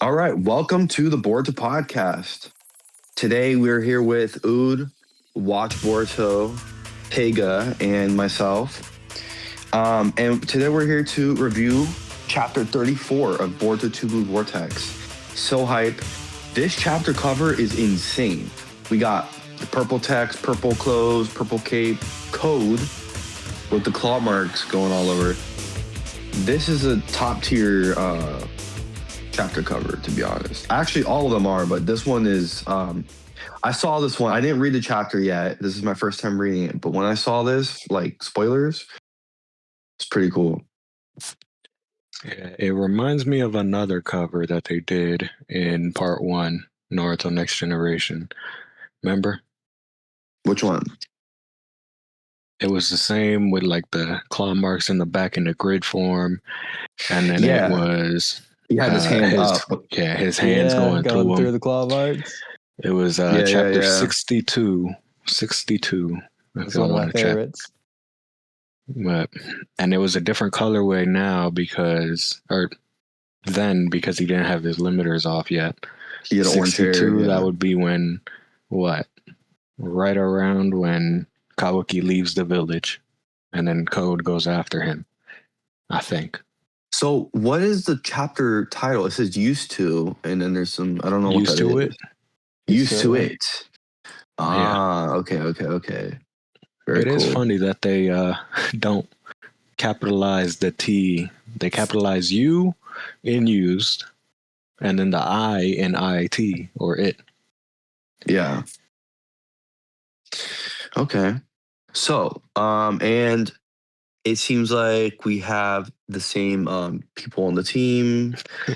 All right, welcome to the Board to Podcast. Today we're here with Oud, Watch Boruto, Pega, and myself. And today we're here to review chapter 34 of Boruto 2 Blue Vortex. So hype. This chapter cover is insane. We got the purple text, purple clothes, purple cape, code with the claw marks going all over. This is a top tier chapter cover, to be honest. Actually, all of them are, but this one is. I saw this one. I didn't read the chapter yet. This is my first time reading it. But when I saw this, like spoilers, it's pretty cool. Yeah, it reminds me of another cover that they did in part 1, Naruto Next Generation. Remember? Which one? It was the same with like the claw marks in the back in the grid form, and then it was he had his hand up. Yeah, his hands going through the claw marks. It was chapter 62. 62. That's one of my favorites. And it was a different colorway now because he didn't have his limiters off yet. He had 62, that would be when, right around when Kawaki leaves the village and then Code goes after him, I think. So what is the chapter title? It says used to, and then there's some, I don't know used what that to is. it. Used to it. Yeah. Okay. Very cool. is funny that they don't capitalize the T. They capitalize U in used, and then the I in IT or it. Yeah. Okay. So, and it seems like we have the same people on the team: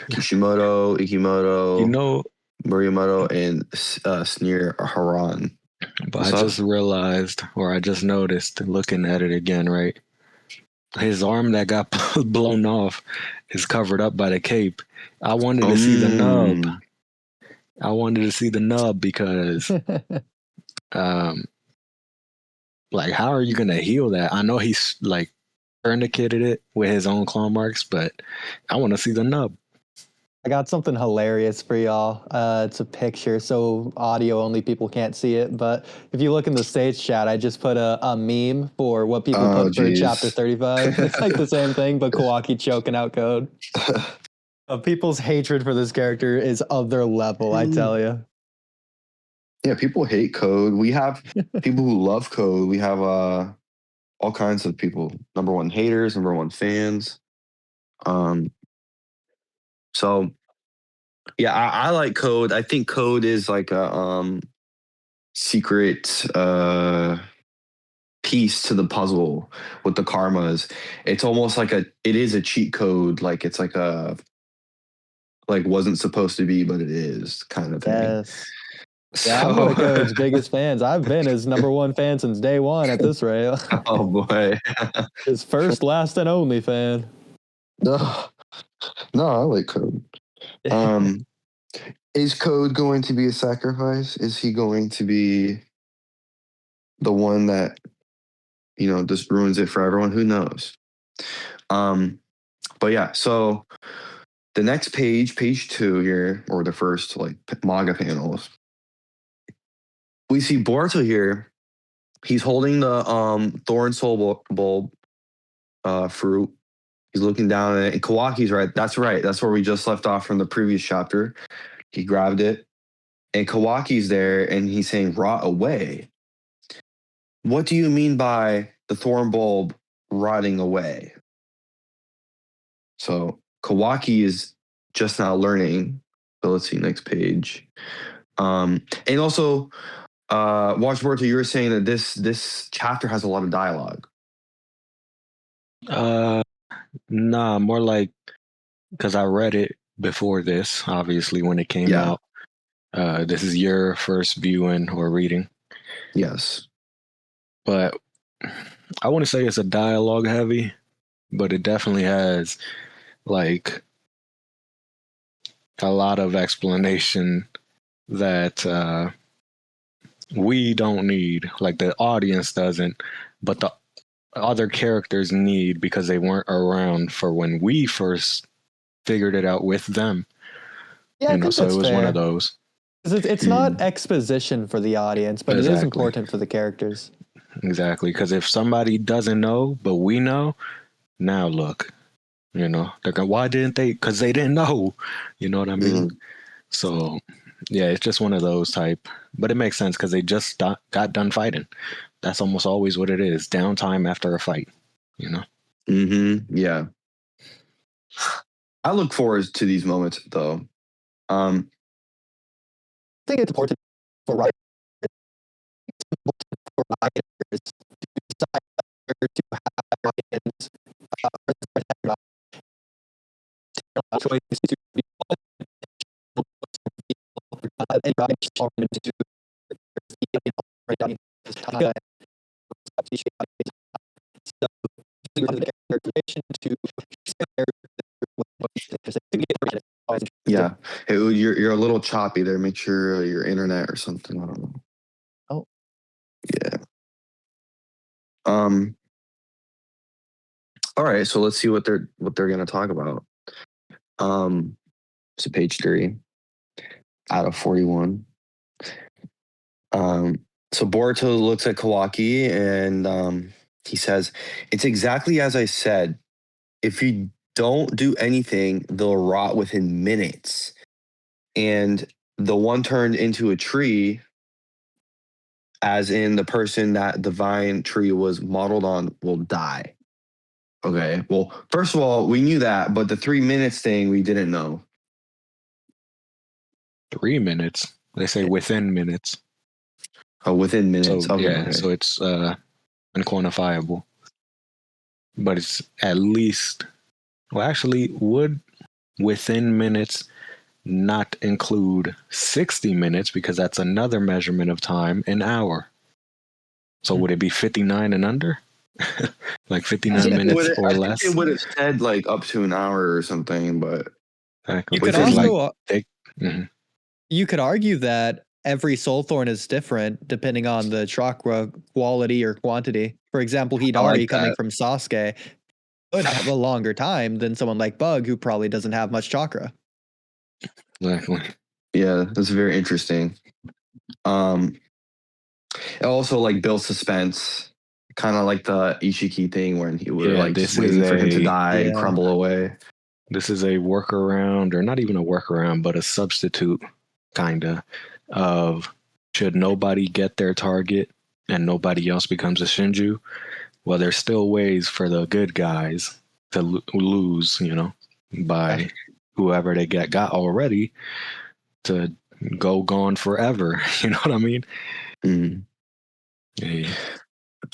Kishimoto, Ikimoto, Morimoto, and Sneer Haran. But I just realized, or I just noticed, looking at it again, right? His arm that got blown off is covered up by the cape. I wanted to see the nub. I wanted to see the nub because, like, how are you going to heal that? I know he's, like, tourniqueted it with his own claw marks, but I want to see the nub. I got something hilarious for y'all. It's a picture, so audio only people can't see it. But if you look in the stage chat, I just put a meme for what people put for chapter 35. It's like the same thing, but Kawaki choking out Code. People's hatred for this character is of their level, I tell you. Yeah, people hate Code. We have people who love Code. We have all kinds of people. Number one haters, number one fans. So, yeah, I like Code. I think Code is like a secret piece to the puzzle with the karmas. It's almost like it is a cheat code. Like it's like wasn't supposed to be, but it is kind of thing. Yes. Yeah, I'm one of Code's biggest fans. I've been his number one fan since day one at this rate. Oh boy. His first, last, and only fan. No, I like Code. Is Code going to be a sacrifice? Is he going to be the one that, just ruins it for everyone? Who knows? But yeah, so the next page 2 here, or the first manga panels, we see Boruto here. He's holding the Thorn Soul Bulb fruit. He's looking down at it, and Kawaki's right. That's right. That's where we just left off from the previous chapter. He grabbed it, and Kawaki's there, and he's saying, "Rot away." What do you mean by the Thorn Bulb rotting away? So Kawaki is just now learning. So let's see, next page. And also, Watch Boruto, you were saying that this chapter has a lot of dialogue. Nah, more like, because I read it before this, obviously, when it came out. This is your first viewing or reading. Yes. But I wouldn't say it's a dialogue heavy, but it definitely has like a lot of explanation that we don't need, like the audience doesn't, but the other characters need because they weren't around for when we first figured it out with them. Yeah, I think so that's it was one of fair. those. 'Cause it's not exposition for the audience, but it is Exactly. important for the characters. Exactly. Because if somebody doesn't know, but we know, now look, they're going, why didn't they? Because they didn't know. You know what I mean? So, yeah, it's just one of those type. But it makes sense because they just got done fighting. That's almost always what it is. Downtime after a fight, Yeah. I look forward to these moments, though. I think it's important for writers to decide whether to have audience choice to be and yeah, you're a little choppy there. Make sure your internet or something. I don't know. Oh, yeah. All right, so let's see what they're going to talk about. So page 3 out of 41. So Boruto looks at Kawaki and he says, "It's exactly as I said. If you don't do anything, they'll rot within minutes." And the one turned into a tree, as in the person that the vine tree was modeled on, will die. Okay. Well, first of all, we knew that, but the 3 minutes thing we didn't know. 3 minutes. They say within minutes. Oh, within minutes. So, okay. So it's unquantifiable. But it's at least, well, actually, would within minutes not include 60 minutes because that's another measurement of time, an hour. So would it be 59 and under? Like 59 minutes or less? It would have said like up to an hour or something, but you could also you could argue that every soul thorn is different depending on the chakra quality or quantity. For example, Hidari coming from Sasuke could have a longer time than someone like Bug, who probably doesn't have much chakra. Exactly. Yeah, that's very interesting. It also like builds suspense, kind of like the Ishiki thing when he was just waiting for him to die and crumble away. This is a workaround, or not even a workaround, but a substitute, kind of should nobody get their target and nobody else becomes a Shinju. Well, there's still ways for the good guys to lose, by whoever they got already to go gone forever. You know what I mean? Mm. Yeah.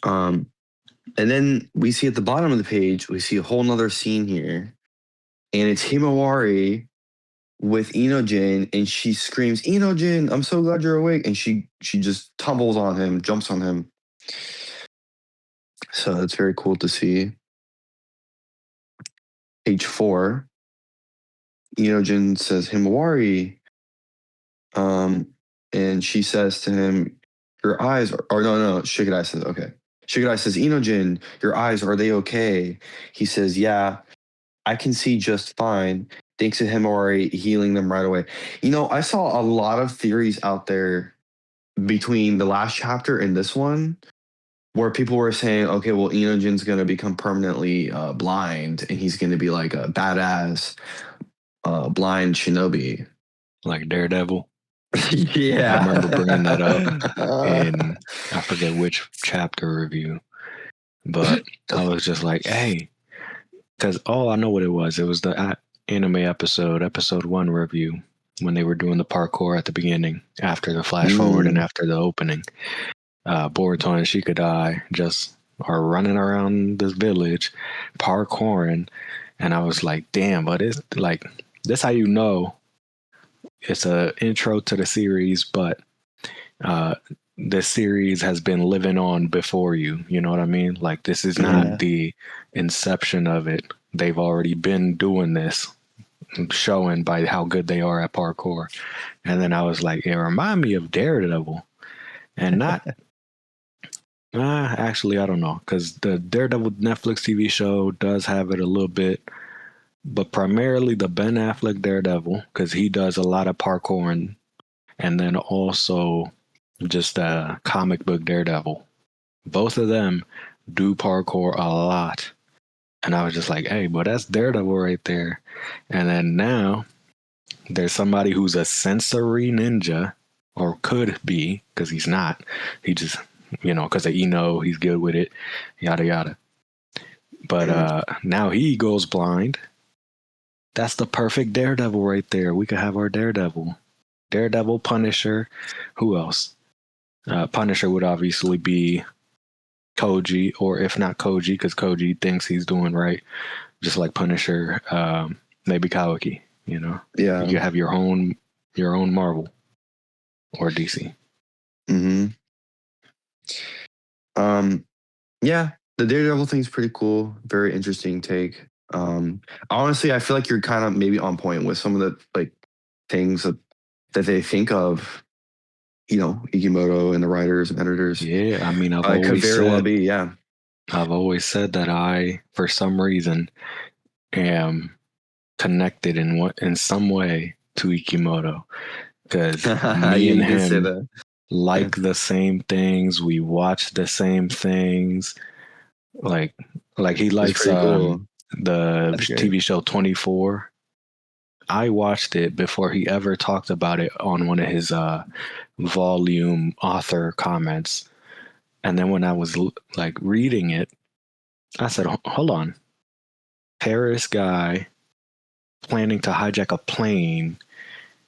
And then we see at the bottom of the page, we see a whole nother scene here, and it's Himawari with Inojin, and she screams, "Inojin, I'm so glad you're awake!" And she just tumbles on him, jumps on him. So that's very cool to see. Page 4, Inojin says, "Himawari," and she says to him, "Your eyes are," or no, Shigadai says, okay. Shigadai says, "Inojin, your eyes, are they okay?" He says, "Yeah, I can see just fine. Thanks to Himawari healing them right away." I saw a lot of theories out there between the last chapter and this one where people were saying, okay, well, Inojin's going to become permanently blind and he's going to be like a badass blind shinobi. Like Daredevil. Yeah. I remember bringing that up in, I forget which chapter review, but I was just like, hey, because I know what it was. It was the anime episode 1 review when they were doing the parkour at the beginning, after the flash forward and after the opening. Boruto and Shikadai just are running around this village, parkouring, and I was like, damn, but it's like, this how you know it's a intro to the series, but the series has been living on before you. You know what I mean? Like, this is not the inception of it. They've already been doing this, showing by how good they are at parkour. And then I was like, it reminded me of Daredevil, and not. Actually, I don't know, because the Daredevil Netflix TV show does have it a little bit, but primarily the Ben Affleck Daredevil, because he does a lot of parkour, and then also just comic book Daredevil. Both of them do parkour a lot. And I was just like, hey, but that's Daredevil right there. And then now there's somebody who's a sensory ninja, or could be, because he's not. He just, because of Eno, he's good with it, yada, yada. But now he goes blind. That's the perfect Daredevil right there. We could have our Daredevil. Daredevil, Punisher. Who else? Punisher would obviously be Koji, or if not Koji, because Koji thinks he's doing right, just like Punisher, maybe Kawaki. Yeah, you have your own Marvel or DC. Yeah, the Daredevil thing's pretty cool. Very interesting take. Honestly, I feel like you're kind of maybe on point with some of the like things that they think of. Ikimoto and the writers and editors. Yeah, I mean, I've always said that I, for some reason, am connected in some way to Ikimoto, because me and him like the same things. We watch the same things. Like he likes the TV show 24. I watched it before he ever talked about it on one of his volume author comments. And then when I was like reading it, I said, hold on. Paris guy planning to hijack a plane,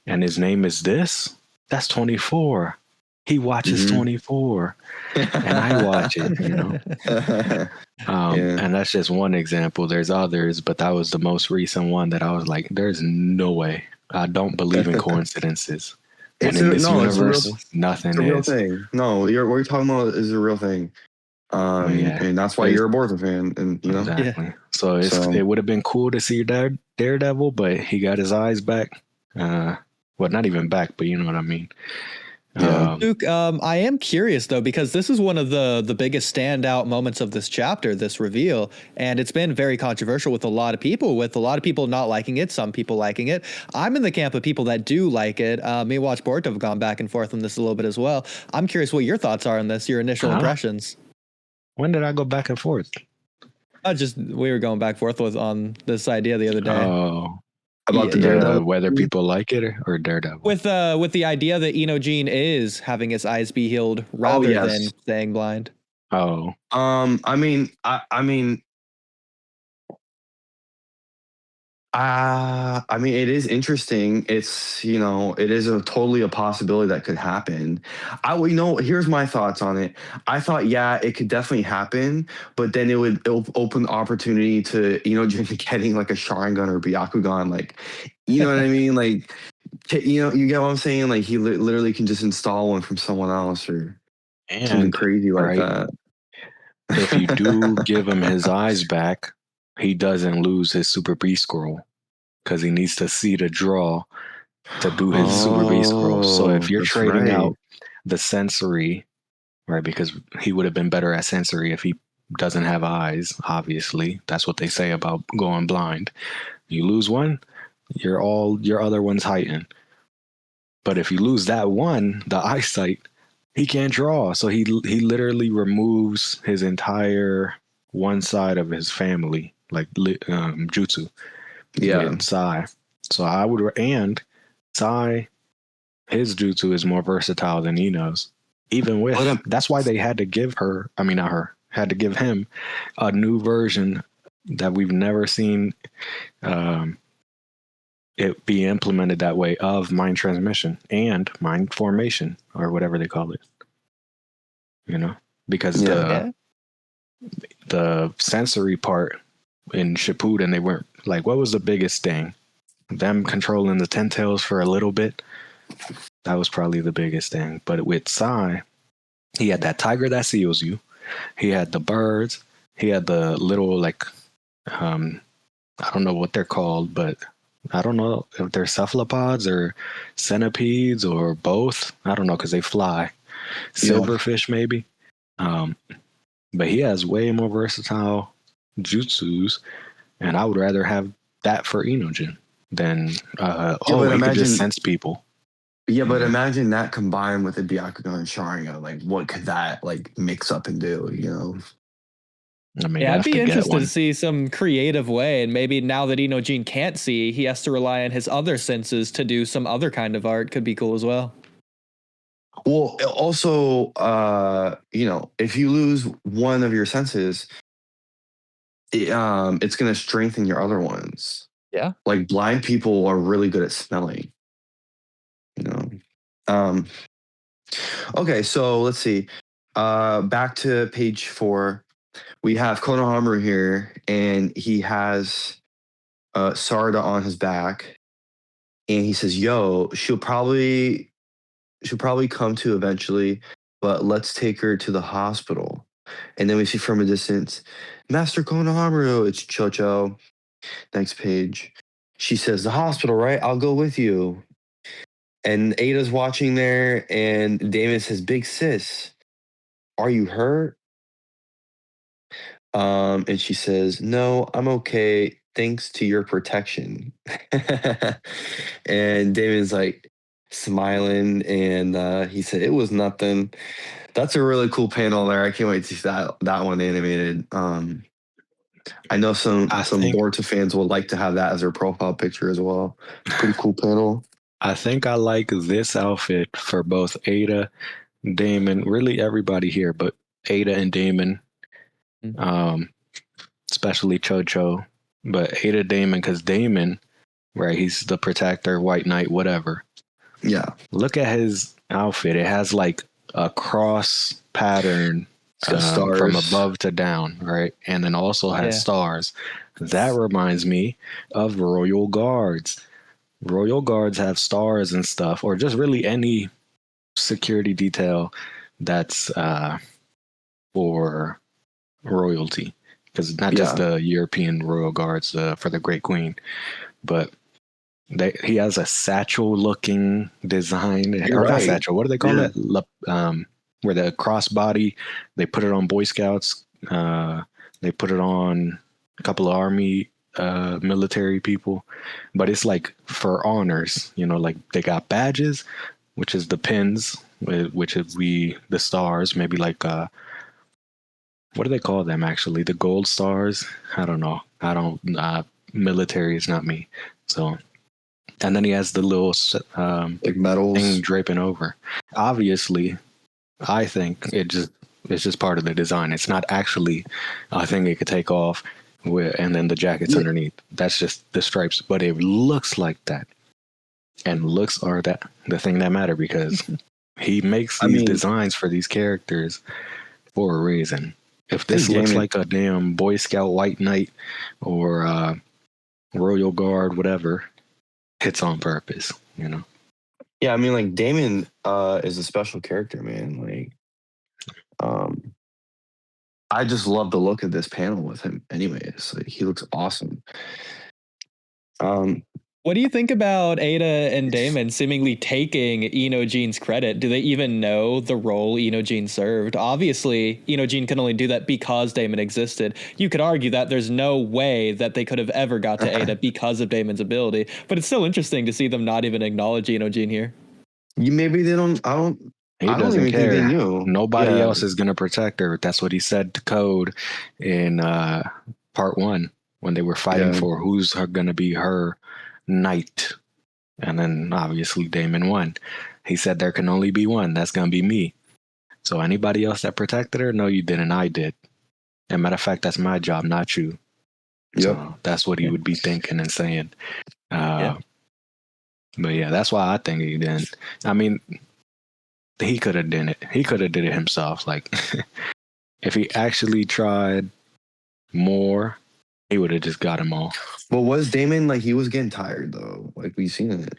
and his name is this? That's 24. He watches 24 and I watch it, And that's just one example. There's others, but that was the most recent one that I was like, there's no way. I don't believe in coincidences. And in this universe, nothing is. It's a real thing. No, what you're talking about is a real thing. And that's why you're a Bortha fan. And exactly. Yeah. So it would have been cool to see Daredevil, but he got his eyes back. Well, not even back, but you know what I mean. Yeah. Luke, I am curious though, because this is one of the biggest standout moments of this chapter, this reveal, and it's been very controversial with a lot of people not liking it, some people liking it. I'm in the camp of people that do like it. Me and Watch Board have gone back and forth on this a little bit as well. I'm curious what your thoughts are on this, your initial impressions. When did I go back and forth? We were going back and forth on this idea the other day. Oh. About the Daredevil, whether people like it or Daredevil. With the idea that Eno Gene is having his eyes be healed rather than staying blind. Oh. I mean, it is interesting. It's, it is totally a possibility that could happen. Here's my thoughts on it. I thought, it could definitely happen, but then it'll open the opportunity to, getting like a Sharingan or Byakugan, like, you know what I mean? Like, you get what I'm saying? Like he literally can just install one from someone else or something crazy like that. If you do give him his eyes back, he doesn't lose his Super Beast Scroll, because he needs to see the draw to do his Super Beast Scroll. So if you're trading out the sensory, right, because he would have been better at sensory if he doesn't have eyes, obviously. That's what they say about going blind. You lose one, your other one's heightened. But if you lose that one, the eyesight, he can't draw. So he literally removes his entire one side of his family, like jutsu. And Sai. So and Sai, his jutsu is more versatile than Eno's. Even with that's why they had to give had to give him a new version that we've never seen it be implemented that way of mind transmission and mind formation, or whatever they call it. Because the sensory part in Shippuden, they weren't like, what was the biggest thing? Them controlling the 10 tails for a little bit. That was probably the biggest thing. But with Sai, he had that tiger that seals you. He had the birds. He had the little I don't know what they're called, but I don't know if they're cephalopods or centipedes or both. I don't know, because they fly. Silverfish maybe. But he has way more versatile jutsus, and I would rather have that for Inojin. Then he could just sense people. Yeah, but imagine that combined with the Byakugan and Sharingan. Like, what could that like mix up and do? You know. I mean, yeah, I'd be interested to see some creative way, and maybe now that Inojin can't see, he has to rely on his other senses to do some other kind of art. Could be cool as well. Well, also, if you lose one of your senses, it's going to strengthen your other ones. Yeah. Like blind people are really good at smelling. Okay, so let's see. Back to page 4. We have Konohamaru here, and he has Sarada on his back, and he says, "Yo, she'll probably come to eventually, but let's take her to the hospital." And then we see from a distance, "Master Konohamaru." It's Chocho. Next page. She says, "The hospital, right? I'll go with you." And Ada's watching there, and Damon says, "Big sis, are you hurt?" And she says, "No, I'm okay. Thanks to your protection." And Damon's like smiling, and he said, "It was nothing." That's a really cool panel there. I can't wait to see that one animated. I know some Boruto fans would like to have that as their profile picture as well. Pretty cool panel. I think I like this outfit for both Ada, Damon, really everybody here, but Ada and Damon, especially Chocho, but Ada, Damon, because Damon, right, he's the protector, white knight, whatever. Yeah. Look at his outfit. It has like a cross pattern from above to down, right? And then also has stars. That reminds me of Royal Guards. Royal Guards have stars and stuff, or just really any security detail that's for royalty, because it's not just the European Royal Guards for the Great Queen, but he has a satchel-looking design. Not satchel. What do they call it? Where the crossbody, they put it on Boy Scouts. They put it on a couple of army military people, but it's like for honors. Like they got badges, which is the pins, which is the stars. Maybe like what do they call them actually? The gold stars. I don't know. Military is not me. So. And then he has the little like medals thing draping over. Obviously, I think it's just part of the design. It's not actually a thing it could take off and then the jacket's underneath. That's just the stripes, but it looks like that. And looks are the thing that matter, because he makes these designs for these characters for a reason. If this looks like a damn Boy Scout White Knight or Royal Guard, whatever, it's on purpose, Yeah, I mean, like Damon is a special character, man. Like, I just love the look of this panel with him. Anyways, like he looks awesome. What do you think about Ada and Damon seemingly taking Inojin's credit? Do they even know the role Inojin served? Obviously, Inojin can only do that because Damon existed. You could argue that there's no way that they could have ever got to Ada because of Damon's ability, but it's still interesting to see them not even acknowledge Inojin here. Maybe they don't. He doesn't even care. Think they knew. Nobody else is going to protect her. That's what he said to Code in part 1 when they were fighting for who's going to be her knight. And then obviously Damon won. He said there can only be one. That's going to be me. So anybody else that protected her? No, you didn't. I did. And matter of fact, that's my job, not you. Yep. So that's what he would be thinking and saying. But yeah, that's why I think he didn't. I mean, he could have done it. He could have did it himself. Like, if he actually tried more, he would have just got them all. Well, was Damon he was getting tired though? Like we seen it.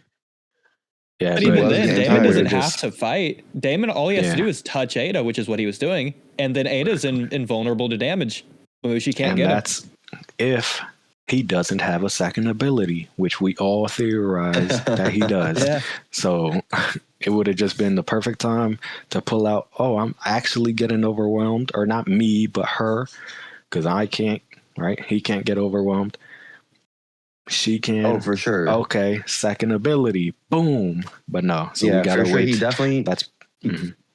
Yeah, but even then, Damon doesn't have to fight. Damon, all he has to do is touch Ada, which is what he was doing, and then Ada's invulnerable to damage. She can't get him. That's if he doesn't have a second ability, which we all theorize that he does. So it would have just been the perfect time to pull out, I'm actually getting overwhelmed, or not me, but her, because I can't, right? He can't get overwhelmed. She can. Oh, for sure. Okay, second ability, boom. But no, so yeah, we gotta for sure. wait. He definitely. That's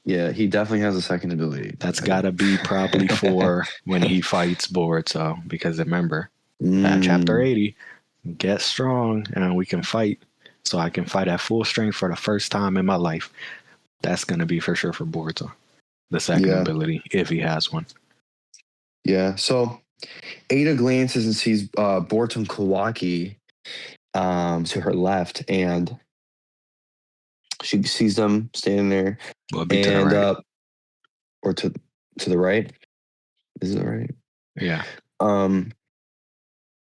Yeah, he definitely has a second ability. that's gotta be probably for when he fights Boruto, because remember, chapter 80, get strong and we can fight. So I can fight at full strength for the first time in my life. That's gonna be for sure for Boruto, the second ability, if he has one. Yeah. So Ada glances and sees Boruto and Kawaki to her left, and she sees them standing there. Well, be to the right. Or to the right. Is it right? Yeah.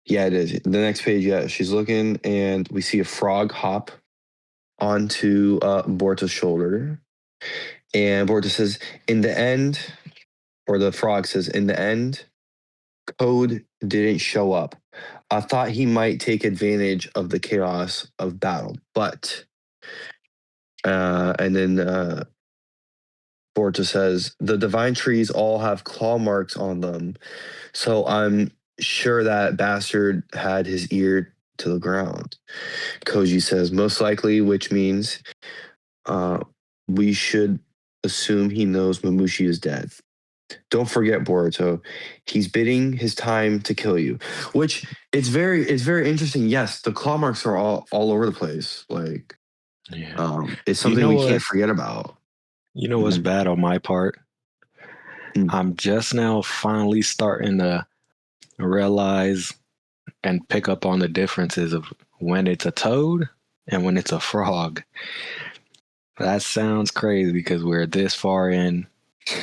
Yeah, it is. The next page, yeah, she's looking, and we see a frog hop onto Boruto's shoulder. And Boruto says, in the end, or the frog says, in the end, Code didn't show up. I thought he might take advantage of the chaos of battle, but and then Boruto says, the divine trees all have claw marks on them, so I'm sure that bastard had his ear to the ground. Koji says, most likely, which means we should assume he knows Mamushi is dead. Don't forget, Boruto. He's bidding his time to kill you. Which it's very interesting. Yes, the claw marks are all over the place. Like, it's something we can't forget about. You know what's bad on my part? I'm just now finally starting to realize and pick up on the differences of when it's a toad and when it's a frog. That sounds crazy because we're this far in.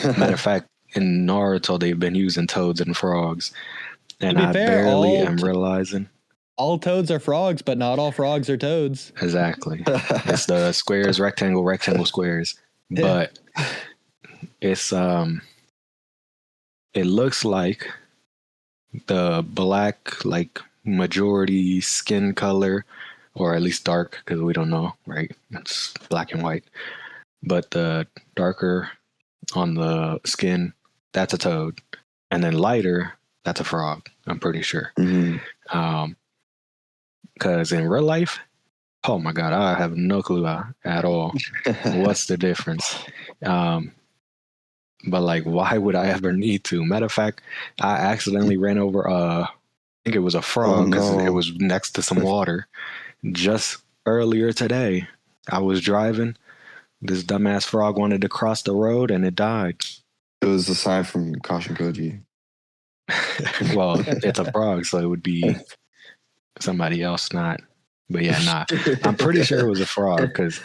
Matter of fact, in Naruto, they've been using toads and frogs. And I barely am realizing. All toads are frogs, but not all frogs are toads. Exactly. It's the squares, rectangle, squares. But it's it looks like the black, like, majority skin color, or at least dark, because we don't know, right? It's black and white. But the darker on the skin, that's a toad. And then lighter, that's a frog, I'm pretty sure. Because in real life, oh my God, I have no clue at all what's the difference. But like, why would I ever need to? Matter of fact, I accidentally ran over I think it was a frog because it was next to some water. Just earlier today, I was driving. This dumbass frog wanted to cross the road and it died. It was a sign from Caution Koji. Well, it's a frog, so it would be somebody else, not. But yeah, nah. I'm pretty sure it was a frog because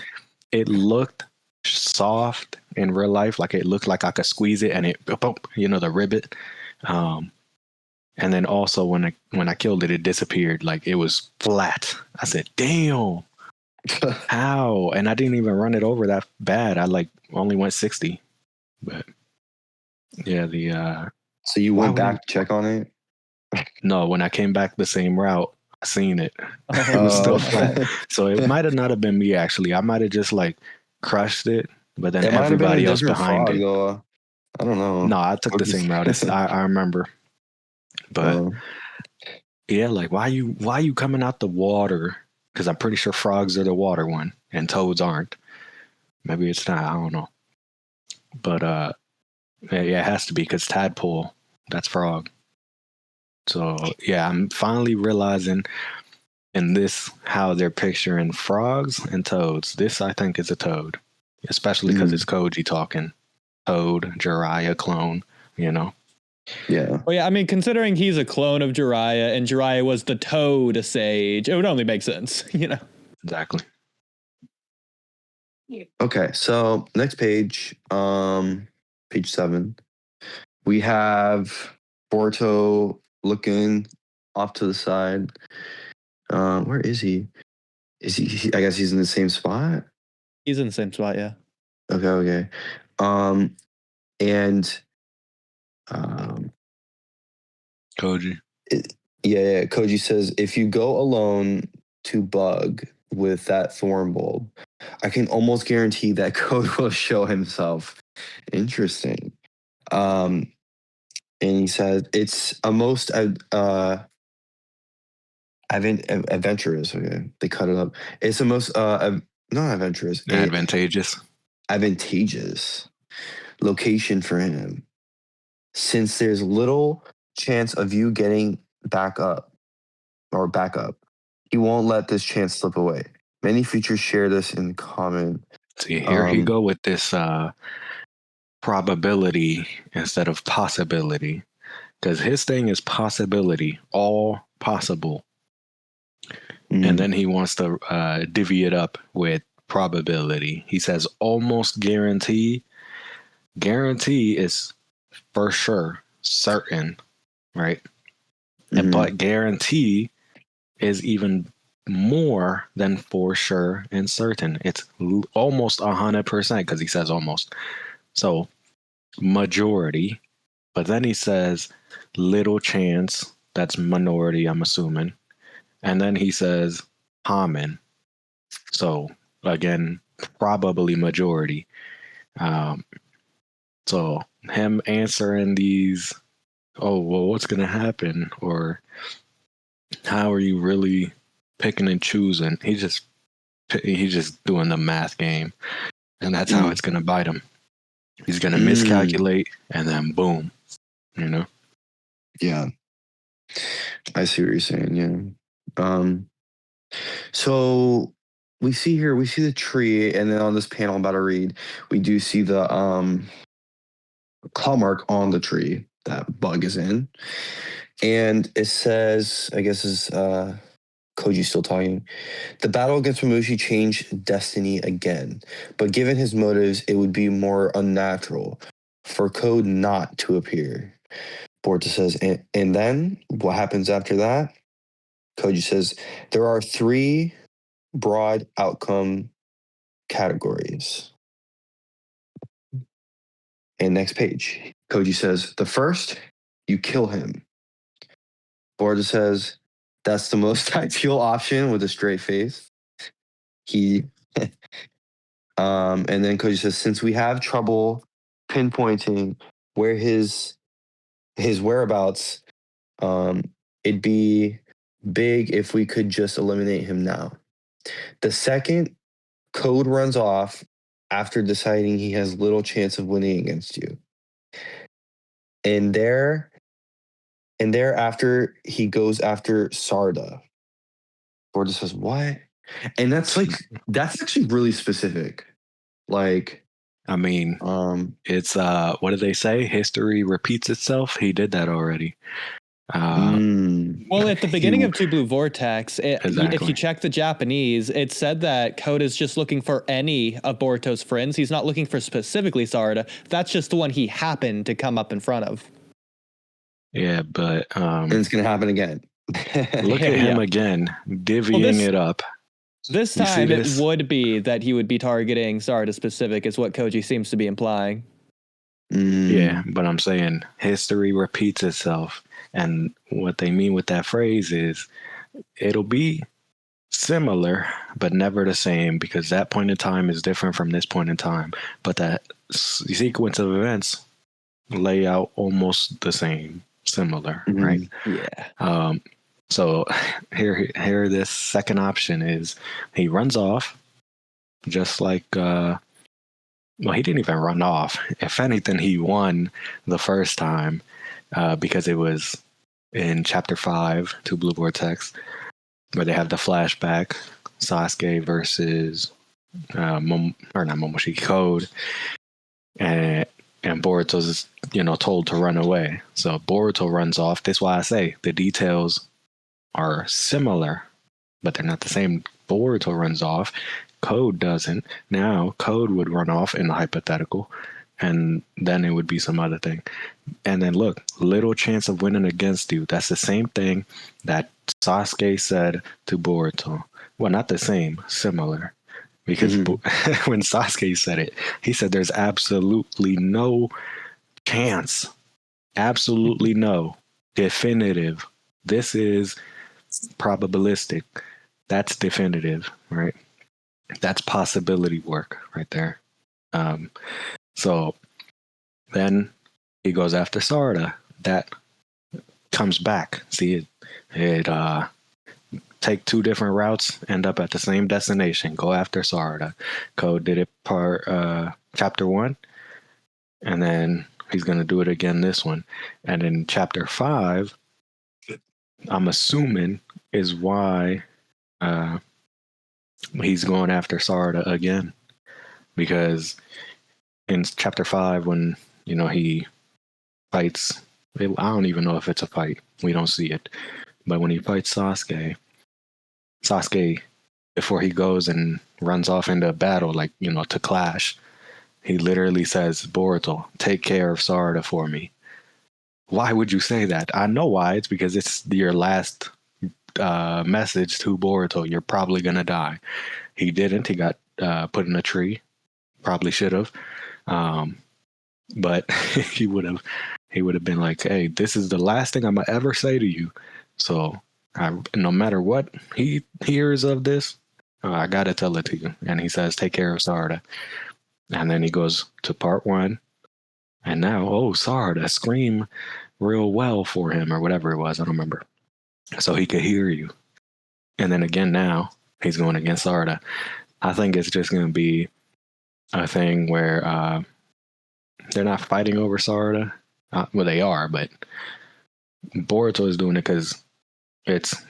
it looked soft in real life. Like it looked like I could squeeze it and it, you know, the ribbit. And then also when I killed it, it disappeared. Like it was flat. I said, damn. How? And I didn't even run it over that bad. I like only went 60. But yeah, so you went back to check on it? No, when I came back the same route, I seen it. It was still flat. So it might have not have been me actually. I might have just like crushed it, but then everybody else behind it. Though. I don't know. No, I took the same route. I remember. But yeah, like why you coming out the water? Because I'm pretty sure frogs are the water one and toads aren't. Maybe it's not. I don't know. But yeah, it has to be because tadpole, that's frog. So yeah, I'm finally realizing in this how they're picturing frogs and toads. This I think is a toad, especially because it's Koji talking. Toad, Jiraiya clone, you know. Yeah. Well, yeah, I mean, considering he's a clone of Jiraiya and Jiraiya was the toad sage, it would only make sense, you know. Exactly. Okay, so next page, page 7, we have Boruto looking off to the side. Where is he? Is he? I guess he's in the same spot. He's in the same spot, yeah. Okay. And Koji. Yeah. Koji says, if you go alone to Bug with that thorn bulb, I can almost guarantee that Code will show himself. Interesting. And he says, it's a most Adventurous. Okay, they cut it up. It's the most not adventurous. Advantageous location for him, since there's little chance of you getting back up. He won't let this chance slip away. Many features share this in common. See, here he go with this probability instead of possibility, because his thing is possibility, all possible. And then he wants to divvy it up with probability. He says almost guarantee. Guarantee is for sure, certain, right? And but guarantee is even more than for sure and certain. It's almost 100% because he says almost. So majority, but then he says little chance. That's minority, I'm assuming. And then he says common. So again, probably majority. So him answering these, oh, well, what's going to happen? Or how are you really picking and choosing? He's just doing the math game. And that's how it's going to bite him. He's going to miscalculate and then boom, you know? Yeah. I see what you're saying. Yeah. So we see the tree, and then on this panel I'm about to read, we do see the claw mark on the tree that Bug is in. And it says, I guess is Koji still talking. The battle against Mamushi changed destiny again, but given his motives, it would be more unnatural for Code not to appear. Boruto says, and then what happens after that? Koji says, there are 3 broad outcome categories. And next page, Koji says, the first, you kill him. Boruto says, that's the most ideal option with a straight face. And then Koji says, since we have trouble pinpointing where his whereabouts, it'd be big if we could just eliminate him now. The second, Code runs off after deciding he has little chance of winning against you. And thereafter, he goes after Sarda. Boruto says, what? And that's actually really specific. Like, I mean, it's what did they say? History repeats itself. He did that already. Well, at the beginning of Two Blue Vortex, exactly. If you check the Japanese, it said that Code is just looking for any of Boruto's friends. He's not looking for specifically Sarada. That's just the one he happened to come up in front of. Yeah, but and it's gonna happen again. Look at him again, divvying it up. This time it would be that he would be targeting Sarada specific, is what Koji seems to be implying. Yeah, but I'm saying history repeats itself. And what they mean with that phrase is it'll be similar, but never the same, because that point in time is different from this point in time. But that sequence of events lay out almost the same, similar, right? Yeah. So here, this second option is he runs off, just like, well, he didn't even run off. If anything, he won the first time, because it was in chapter 5, Two Blue Vortex, where they have the flashback, Sasuke versus not Momoshiki, Code, and Boruto's told to run away. So Boruto runs off. That's why I say the details are similar, but they're not the same. Boruto runs off. Code doesn't. Now Code would run off in the hypothetical, and then it would be some other thing. And then look, little chance of winning against you. That's the same thing that Sasuke said to Boruto. Well, not the same, similar. Because when Sasuke said it, he said there's absolutely no chance. Absolutely no. Definitive. This is probabilistic. That's definitive, right? That's possibility work right there. So then he goes after Sarada. That comes back. See, it take two different routes, end up at the same destination. Go after Sarada. Code did it chapter 1, and then he's gonna do it again this one. And in chapter 5, I'm assuming is why he's going after Sarada again, because in chapter 5, when he fights, I don't even know if it's a fight. We don't see it, but when he fights Sasuke, before he goes and runs off into battle, to clash, he literally says, "Boruto, take care of Sarada for me." Why would you say that? I know why. It's because it's your last message to Boruto. You're probably gonna die. He didn't. He got put in a tree. Probably should have. But he would have been like, "Hey, this is the last thing I'm gonna ever say to you. So no matter what he hears of this, I gotta tell it to you." And he says, "Take care of Sarada." And then he goes to part 1, and now, Sarada, scream real well for him, or whatever it was. I don't remember. So he could hear you. And then again, now he's going against Sarada. I think it's just going to be a thing where they're not fighting over Sarada. Well, they are, but Boruto is doing it because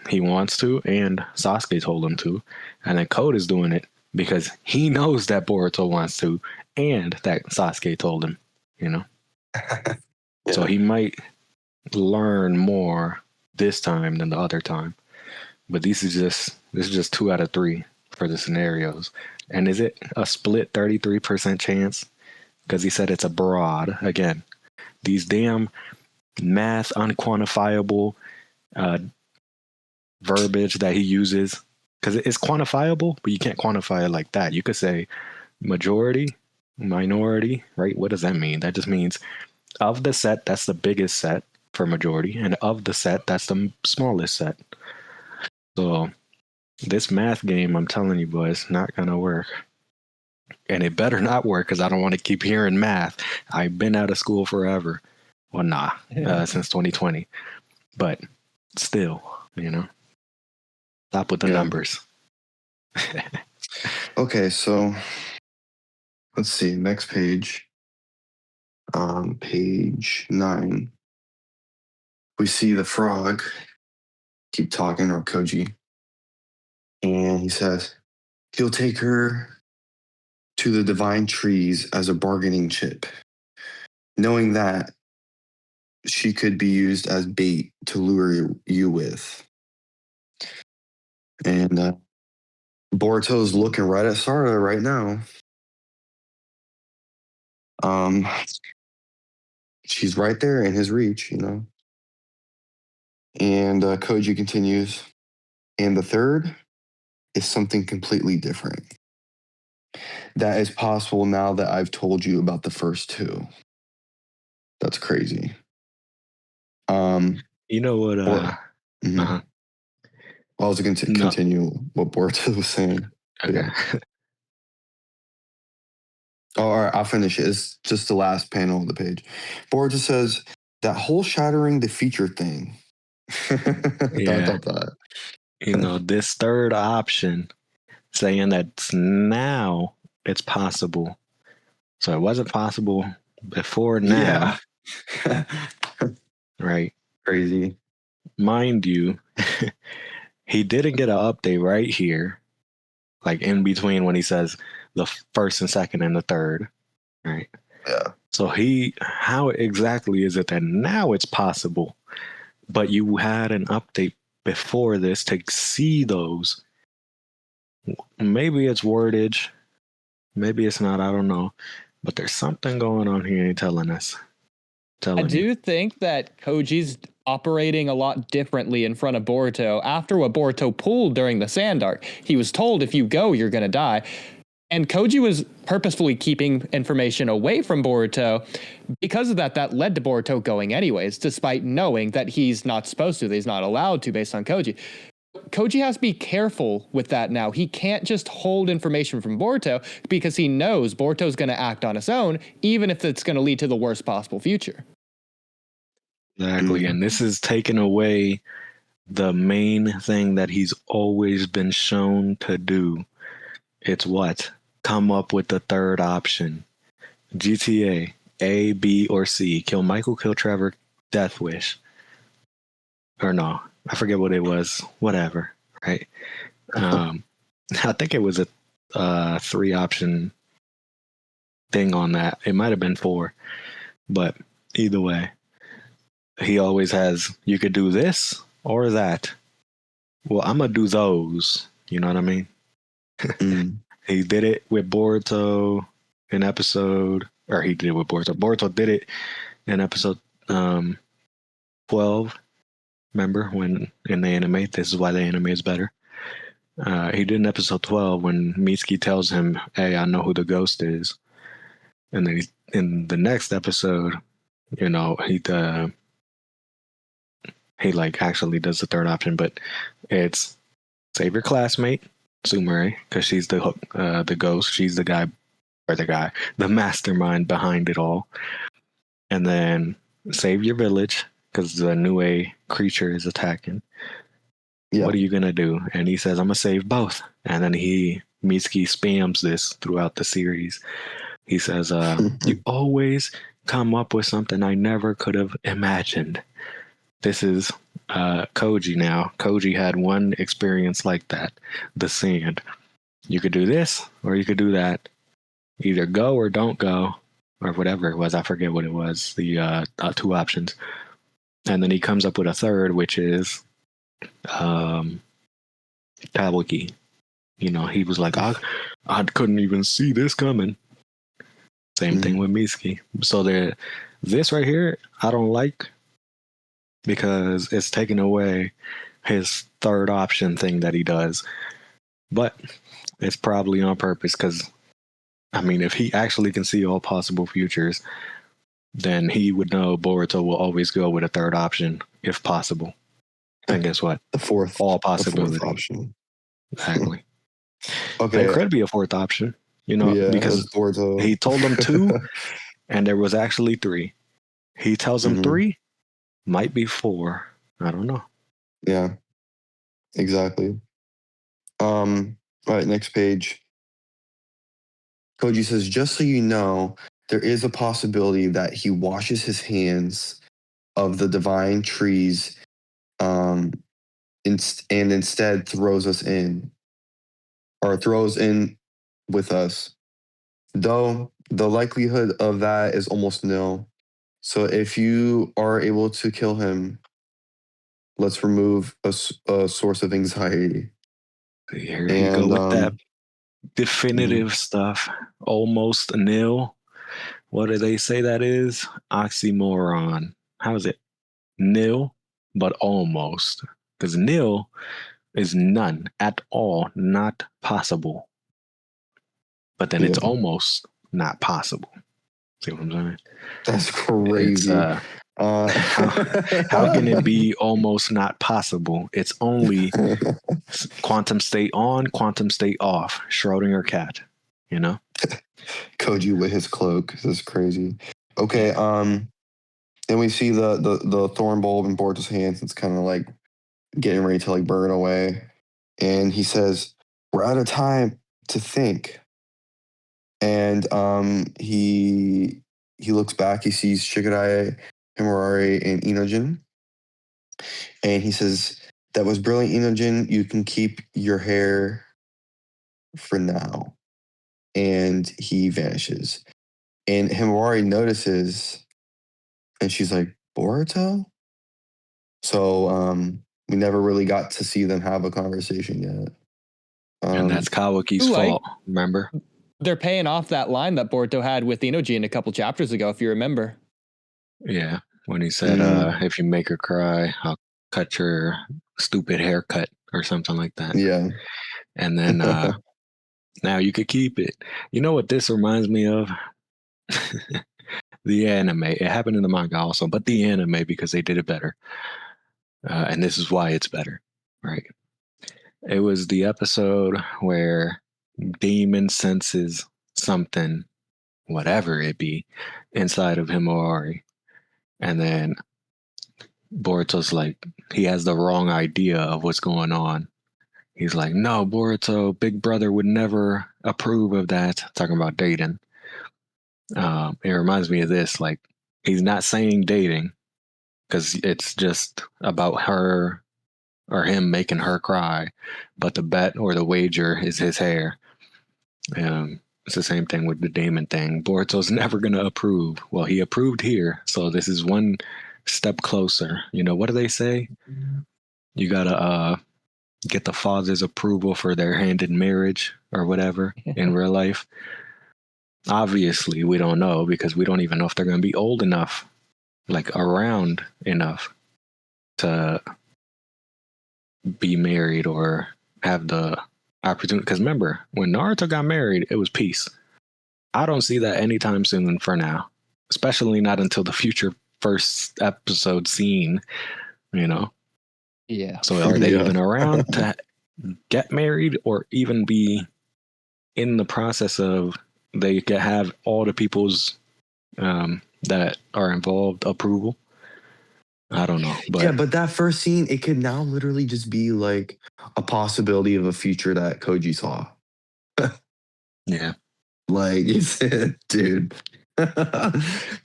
he wants to, and Sasuke told him to. And then Code is doing it because he knows that Boruto wants to, and that Sasuke told him, Yeah. So he might learn more this time than the other time. But this is just 2 out of 3 for the scenarios. And is it a split 33% chance? Because he said it's a broad. Again, these damn math unquantifiable verbiage that he uses, because it's quantifiable, but you can't quantify it like that. You could say majority, minority, right? What does that mean? That just means of the set, that's the biggest set for majority, and of the set, that's the smallest set. So this math game, I'm telling you boys, not gonna work. And it better not work, because I don't want to keep hearing math. I've been out of school forever. Well, since 2020. But still, stop with the numbers. Okay, so let's see. Next page. Page 9. We see the frog keep talking, or Koji. And he says he'll take her to the divine trees as a bargaining chip, knowing that she could be used as bait to lure you with. And Boruto's looking right at Sarada right now. She's right there in his reach, And Koji continues. And the third is something completely different. That is possible now that I've told you about the first 2. That's crazy. You know what? I was going to continue what Boruto was saying. Okay. Yeah. All right, I'll finish it. It's just the last panel of the page. Boruto says, that whole shattering the feature thing. Yeah. This third option, saying that now it's possible. So it wasn't possible before now. Yeah. Right. Crazy. Mind you, he didn't get an update right here, like in between when he says the first and second and the third. Right. Yeah. So how exactly is it that now it's possible, but you had an update before this to see those? Maybe it's wordage, maybe it's not, I don't know, but there's something going on here ain't telling us. I do think that Koji's operating a lot differently in front of Boruto. After what Boruto pulled during the Sand Arc, he was told, if you go, you're going to die. And Koji was purposefully keeping information away from Boruto. Because of that led to Boruto going anyways, despite knowing that he's not supposed to, that he's not allowed to based on Koji. Koji has to be careful with that now. He can't just hold information from Boruto because he knows Boruto's going to act on his own, even if it's going to lead to the worst possible future. Exactly. And this is taking away the main thing that he's always been shown to do. It's what? Come up with the third option. GTA, A, B, or C. Kill Michael, kill Trevor, Death Wish. Or no, I forget what it was. Whatever, right? I think it was a 3-option thing on that. It might have been 4, but either way, he always has, you could do this or that. Well, I'm going to do those. You know what I mean? He did it with Boruto in episode, or he did it with Boruto. Boruto did it in episode 12. Remember when in the anime, this is why the anime is better. He did in episode 12 when Mitsuki tells him, hey, I know who the ghost is. And then in the next episode, you know, he like actually does the third option, but it's save your classmate, Sumire, because she's the ghost. She's the mastermind behind it all. And then save your village because the new creature is attacking. Yeah. What are you gonna do? And he says, I'm gonna save both. And then Mitsuki spams this throughout the series. He says, you always come up with something I never could have imagined. This is Koji now. Koji had one experience like that, the sand. You could do this or you could do that. Either go or don't go, or whatever it was. I forget what it was, the 2 options. And then he comes up with a third, which is Kawaki. You know, he was like, I couldn't even see this coming. Same thing with Mitsuki. So this right here, I don't like because it's taking away his third option thing that he does. But it's probably on purpose because, I mean, if he actually can see all possible futures, then he would know Boruto will always go with a third option if possible. And guess what? The fourth. All possibility. The fourth option. Exactly. Okay. There could be a 4th option, you know, because he told them 2 and there was actually 3. He tells them 3, might be 4. I don't know. Yeah, exactly. All right, next page. Koji says, just so you know, there is a possibility that he washes his hands of the divine trees and instead throws in with us. Though the likelihood of that is almost nil. So if you are able to kill him, let's remove a source of anxiety. Here you go with that definitive stuff. Almost nil. What do they say that is? Oxymoron. How is it? Nil, but almost. Because nil is none at all, not possible. But then it's almost not possible. See what I'm saying? That's crazy. How can it be almost not possible? It's only quantum state on, quantum state off. Schrodinger cat, you know? Koji with his cloak. This is crazy. Okay, then we see the thorn bulb in Boruto's hands. It's kind of like getting ready to like burn away. And he says, we're out of time to think. And he looks back, he sees Shikadai, Himawari, and Inojin. And he says, that was brilliant, Inojin. You can keep your hair for now. And he vanishes. And Himawari notices, and she's like, Boruto? So we never really got to see them have a conversation yet. And that's Kawaki's fault, remember? They're paying off that line that Boruto had with Inojin a couple chapters ago, if you remember. Yeah, when he said, if you make her cry, I'll cut your stupid haircut or something like that. Yeah. And then now you could keep it. You know what this reminds me of? The anime. It happened in the manga also, but the anime because they did it better. And this is why it's better, right? It was the episode where Demon senses something, whatever it be, inside of Himawari. And then Boruto's like, he has the wrong idea of what's going on. He's like, no, Boruto, Big Brother would never approve of that. Talking about dating. It reminds me of this. Like, he's not saying dating because it's just about her or him making her cry, but the bet or the wager is his hair. It's the same thing with the Damon thing. Boruto's never going to approve. Well, he approved here, so this is one step closer. You know, what do they say? You got to get the father's approval for their hand in marriage or whatever in real life. Obviously, we don't know because we don't even know if they're going to be old enough, like around enough to be married or have the opportunity. Because remember, when Naruto got married, it was peace. I don't see that anytime soon for now, especially not until the future first episode scene, you know? Yeah. So are they even around to get married or even be in the process of they can have all the people's that are involved approval? I don't know. But yeah, but that first scene, it could now literally just be like a possibility of a future that Koji saw. yeah. Like, dude.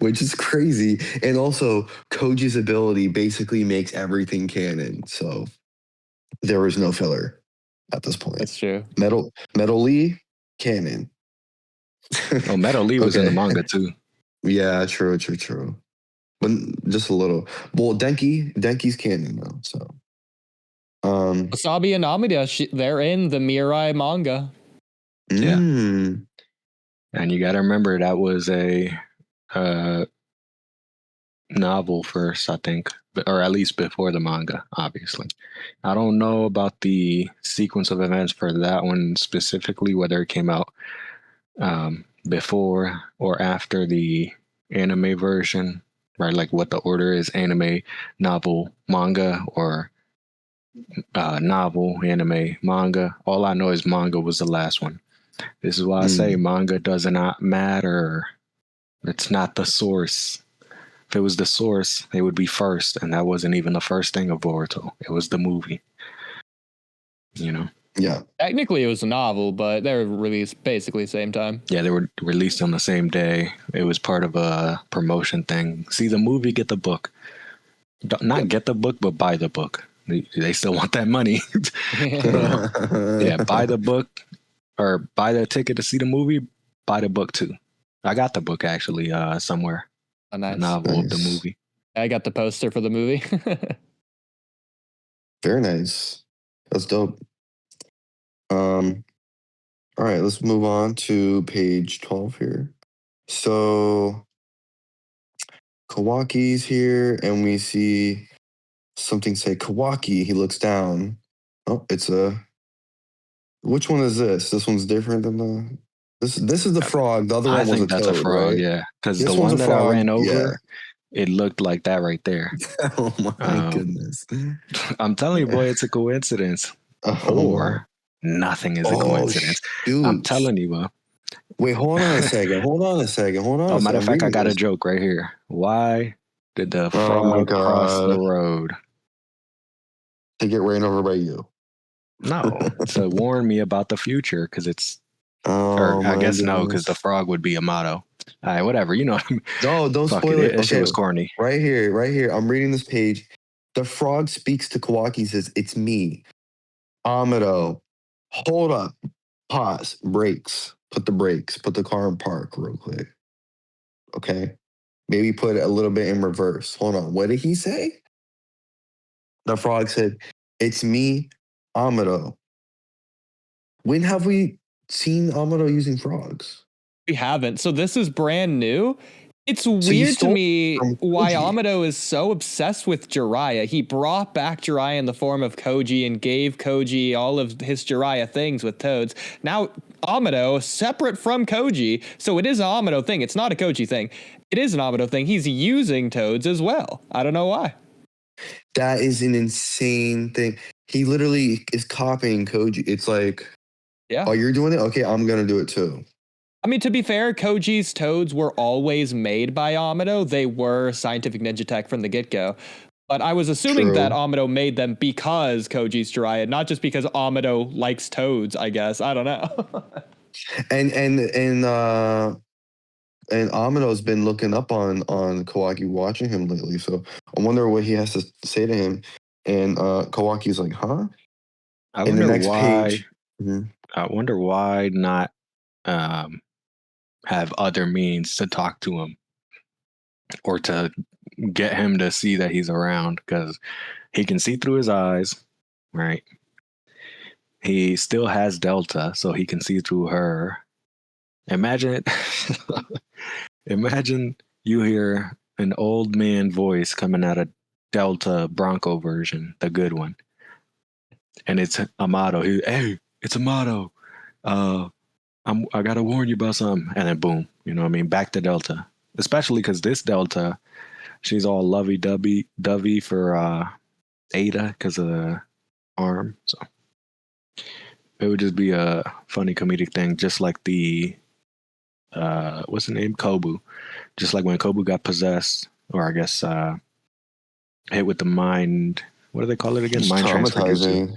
Which is crazy. And also, Koji's ability basically makes everything canon. So there was no filler at this point. That's true. Metal Lee, canon. Oh, Metal Lee was in the manga too. Yeah, true. But just a little. Well, Denki's canon though. So, Wasabi and Amida, they're in the Mirai manga. Yeah. And you got to remember that was a novel first, I think, or at least before the manga, obviously. I don't know about the sequence of events for that one specifically, whether it came out before or after the anime version, right? Like what the order is: anime, novel, manga, or novel, anime, manga. All I know is manga was the last one. This is why I say manga does not matter. It's not the source. If it was the source, it would be first, and that wasn't even the first thing of Boruto. It was the movie. You know? Yeah. Technically, it was a novel, but they were released basically same time. Yeah, they were released on the same day. It was part of a promotion thing. See the movie, get the book. Not get the book, but buy the book. They still want that money. Yeah, buy the book or buy the ticket to see the movie. Buy the book too. I got the book actually somewhere. Oh, nice. The novel of the movie. I got the poster for the movie. Very nice. That's dope. All right, let's move on to page 12 here. So Kawaki's here, and we see something say Kawaki. He looks down. Oh, it's a. Which one is this? This one's different than the. This is the frog. The other one was a toad. I think that's a frog. Right? Yeah, because the one that I ran over, it looked like that right there. Oh my goodness! I'm telling you, boy, it's a coincidence, or nothing is a coincidence. Shoot. I'm telling you, bro. Wait, hold on a second. Oh, matter of fact, I got a joke right here. Why did the frog cross the road? To get ran over by you. No, to warn me about the future, because it's. Or I guess no, because the frog would be a motto. All right, whatever. You know. No, don't spoil it. That shit was corny. Right here. I'm reading this page. The frog speaks to Kawaki. Says, "It's me, Amado. Hold up. Pause. Brakes. Put the car in park real quick. Okay. Maybe put it a little bit in reverse. Hold on. What did he say? The frog said, "It's me, Amado." When have we seen Amado using frogs? We haven't. So this is brand new. It's weird to me why Amado is so obsessed with Jiraiya. He brought back Jiraiya in the form of Koji and gave Koji all of his Jiraiya things with toads. Now Amado, separate from Koji, so it is an Amado thing. It's not a Koji thing. It is an Amado thing. He's using toads as well. I don't know why. That is an insane thing. He literally is copying Koji. It's like, yeah. Oh, you're doing it? Okay, I'm going to do it too. I mean, to be fair, Koji's toads were always made by Amado. They were Scientific Ninja Tech from the get-go. But I was assuming True. that Amado made them because Koji's Jiraiya, not just because Amado likes toads, I guess. I don't know. And Amado's been looking up on Kawaki, watching him lately. So I wonder what he has to say to him. And Kawaki's like, huh? I In the wonder next why. page. Mhm. I wonder why not have other means to talk to him or to get him to see that he's around, because he can see through his eyes, right? He still has Delta, so he can see through her. Imagine it. Imagine you hear an old man voice coming out of Delta Bronco version, the good one, and it's Amado. Hey, it's Amado. I gotta warn you about something, and then boom, you know what I mean? Back to Delta, especially because this Delta, she's all lovey-dovey for Ada because of the arm. So it would just be a funny comedic thing, just like the what's the name? Kobu. Just like when Kobu got possessed, or I guess hit with the mind. What do they call it again? It's Mind transfer. traumatizing.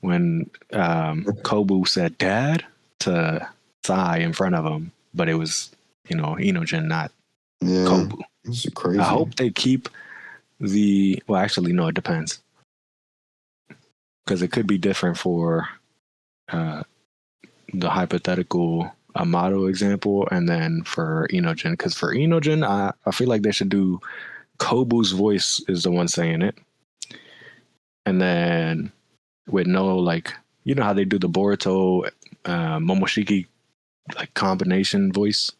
When Kobu said "Dad" to Sai in front of him, but it was, Inojin, not Kobu. This is crazy. I hope they keep the. Well, actually, no, it depends, because it could be different for the hypothetical Amado example, and then for Inojin. Because for Inojin, I feel like they should do Kobu's voice is the one saying it, and then with no, like, you know how they do the Boruto Momoshiki like combination voice,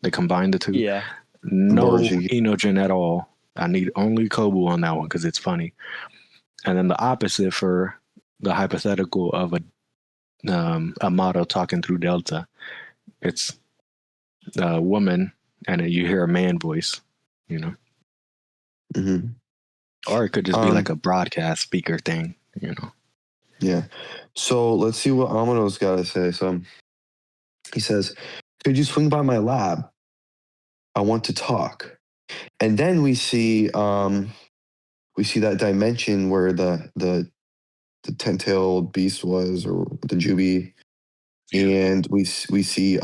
they combine the two. Yeah. No Boruto. Inojin at all. I need only Kobu on that one because it's funny. And then the opposite for the hypothetical of a model talking through Delta. It's a woman, and then you hear a man voice, Mm-hmm. Or it could just be like a broadcast speaker thing, Yeah. So let's see what Amado's got to say. So he says, "Could you swing by my lab? I want to talk." And then we see that dimension where the 10-tailed beast was, or the Jubi, and we see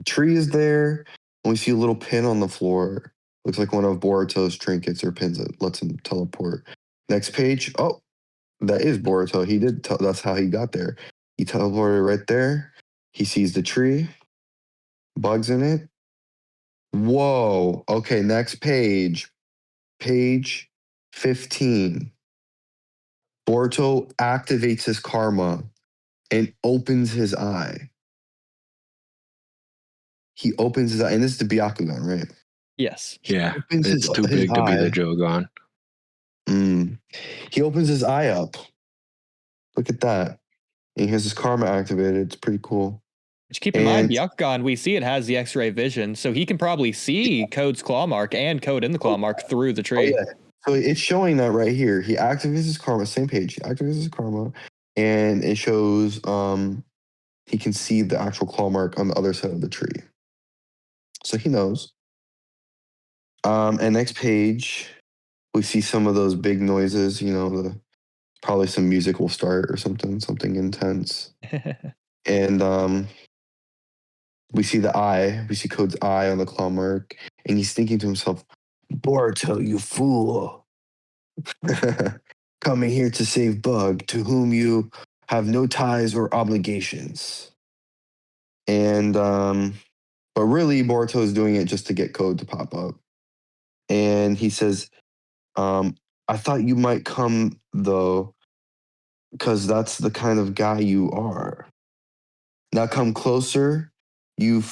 tree is there, and we see a little pin on the floor. Looks like one of Boruto's trinkets or pins that lets him teleport. Next page. Oh, that is Boruto. He did. That's how he got there. He teleported right there. He sees the tree, bugs in it. Whoa. Okay, next page. Page 15. Boruto activates his karma and opens his eye. He opens his eye, and this is the Byakugan, right? Yes. Yeah, Opens it's too his big to be the eye. Jogan. He opens his eye up. Look at that. And he has his karma activated. It's pretty cool. Which, keep in mind, Byakugan, we see it has the X-ray vision, so he can probably see Code's claw mark and Code in the claw mark through the tree. Oh, yeah. So it's showing that right here. He activates his karma, same page. He activates his karma, and it shows he can see the actual claw mark on the other side of the tree. So he knows. And next page, we see some of those big noises, probably some music will start or something intense. And we see the eye. We see Code's eye on the claw mark, and he's thinking to himself, "Boruto, you fool. Coming here to save Bug, to whom you have no ties or obligations." And but really, Boruto is doing it just to get Code to pop up. And he says, "I thought you might come though, because that's the kind of guy you are. Now come closer, you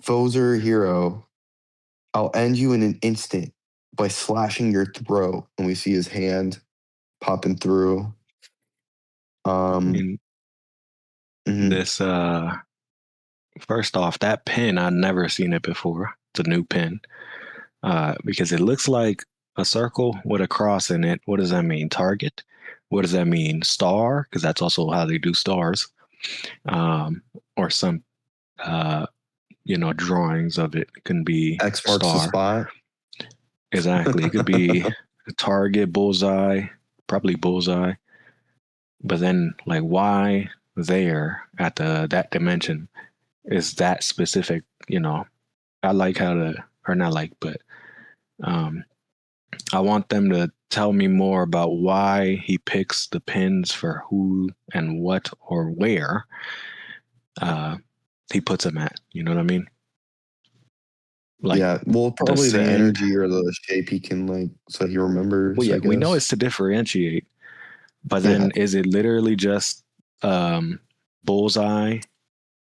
Fozer hero. I'll end you in an instant by slashing your throat." And we see his hand popping through. This first off, that pin, I've never seen it before. It's a new pin. Because it looks like a circle with a cross in it. What does that mean? Target? What does that mean? Star? Because that's also how they do stars. Or some drawings of it can be X marks the spot. Exactly. It could be target, bullseye, probably bullseye. But then, like, why there at that dimension is that specific? I like how or not like, but um, I want them to tell me more about why he picks the pins for who and what or where uh, he puts them at. You know what I mean? Like, yeah, well, the probably the sand. energy or the shape he can like, so he remembers. Well, yeah, I we know guess. it's to differentiate, but Yeah, then is it literally just bullseye?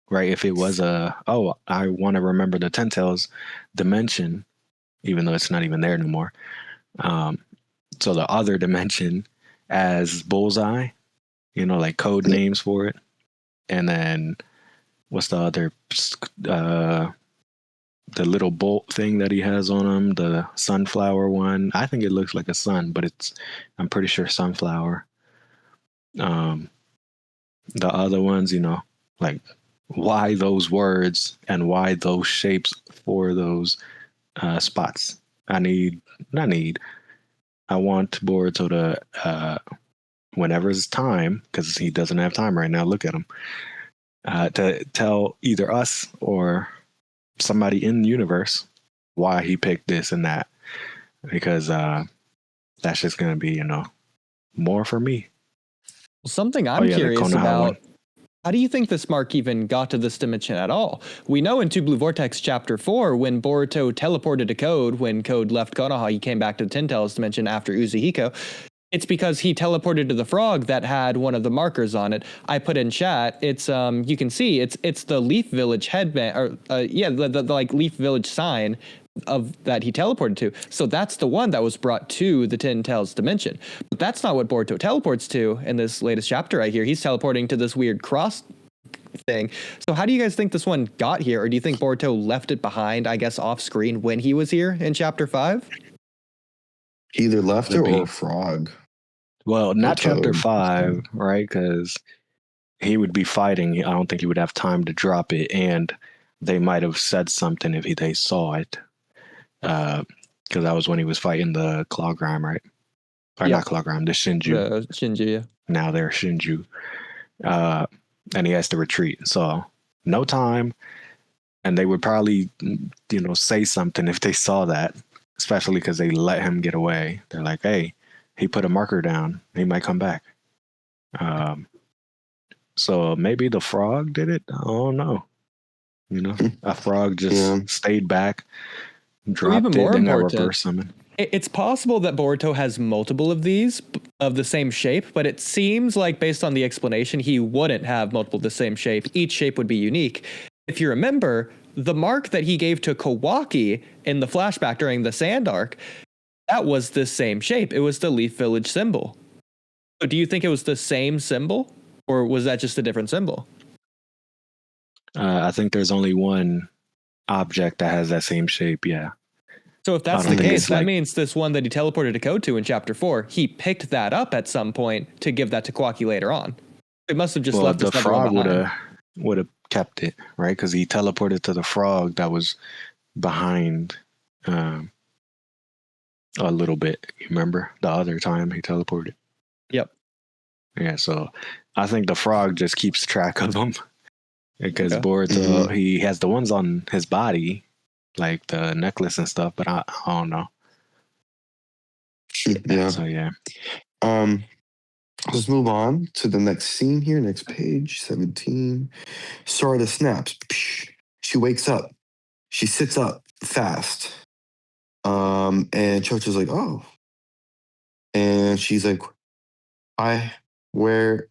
Right? If it was I want to remember the Ten Tails dimension, even though it's not even there no more. So the other dimension as bullseye, like code yeah, names for it. And then what's the other, the little bolt thing that he has on him, the sunflower one. I think it looks like a sun, but I'm pretty sure sunflower. The other ones, like why those words and why those shapes for those spots. I want Boruto to, whenever it's time, because he doesn't have time right now, look at him, to tell either us or somebody in the universe why he picked this and that. Because that's just going to be, more for me. Something I'm the curious Konoha about. one. How do you think this mark even got to this dimension at all? We know in Two Blue Vortex Chapter 4, when Boruto teleported to Code, when Code left Konoha, he came back to the Ten Tails dimension after Uzuhiko. It's because he teleported to the frog that had one of the markers on it. I put in chat. It's you can see it's the Leaf Village headband, or the like Leaf Village sign of that he teleported to. So that's the one that was brought to the Ten Tails dimension. But that's not what Boruto teleports to in this latest chapter right here. He's teleporting to this weird cross thing. So how do you guys think this one got here? Or do you think Boruto left it behind, I guess, off screen when he was here in chapter 5? he either left it Could be. or a frog. Well, not chapter Toad. 5, right? Because he would be fighting. I don't think he would have time to drop it, and they might have said something if they saw it. Because that was when he was fighting the Clawgrime, right? Or Yep. not Clawgrime, the Shinju. The Shinju, yeah. Now they're Shinju. And he has to retreat. So no time. And they would probably, say something if they saw that, especially because they let him get away. They're like, hey, he put a marker down. He might come back. So maybe the frog did it. I don't know. A frog just stayed back, dropped even it, more then got important, reverse summoned. It's possible that Boruto has multiple of these of the same shape, but it seems like based on the explanation, he wouldn't have multiple the same shape. Each shape would be unique. If you remember, the mark that he gave to Kawaki in the flashback during the Sand arc, that was the same shape. It was the Leaf Village symbol. So do you think it was the same symbol, or was that just a different symbol? I think there's only one object that has that same shape, yeah. So if that's the case, that means this one that he teleported to Code to in chapter 4, he picked that up at some point to give that to Kawaki later on. It must have just left the this frog would have kept it, right? Because he teleported to the frog that was behind a little bit. You remember the other time he teleported? Yep. Yeah, so I think the frog just keeps track of them because Mm-hmm. he has the ones on his body, like the necklace and stuff, but I don't know. Yeah. So yeah. Let's move on to the next scene here. Next page, 17. Sarada snaps. She wakes up. She sits up fast. And Chocho's like, oh. And she's like, where?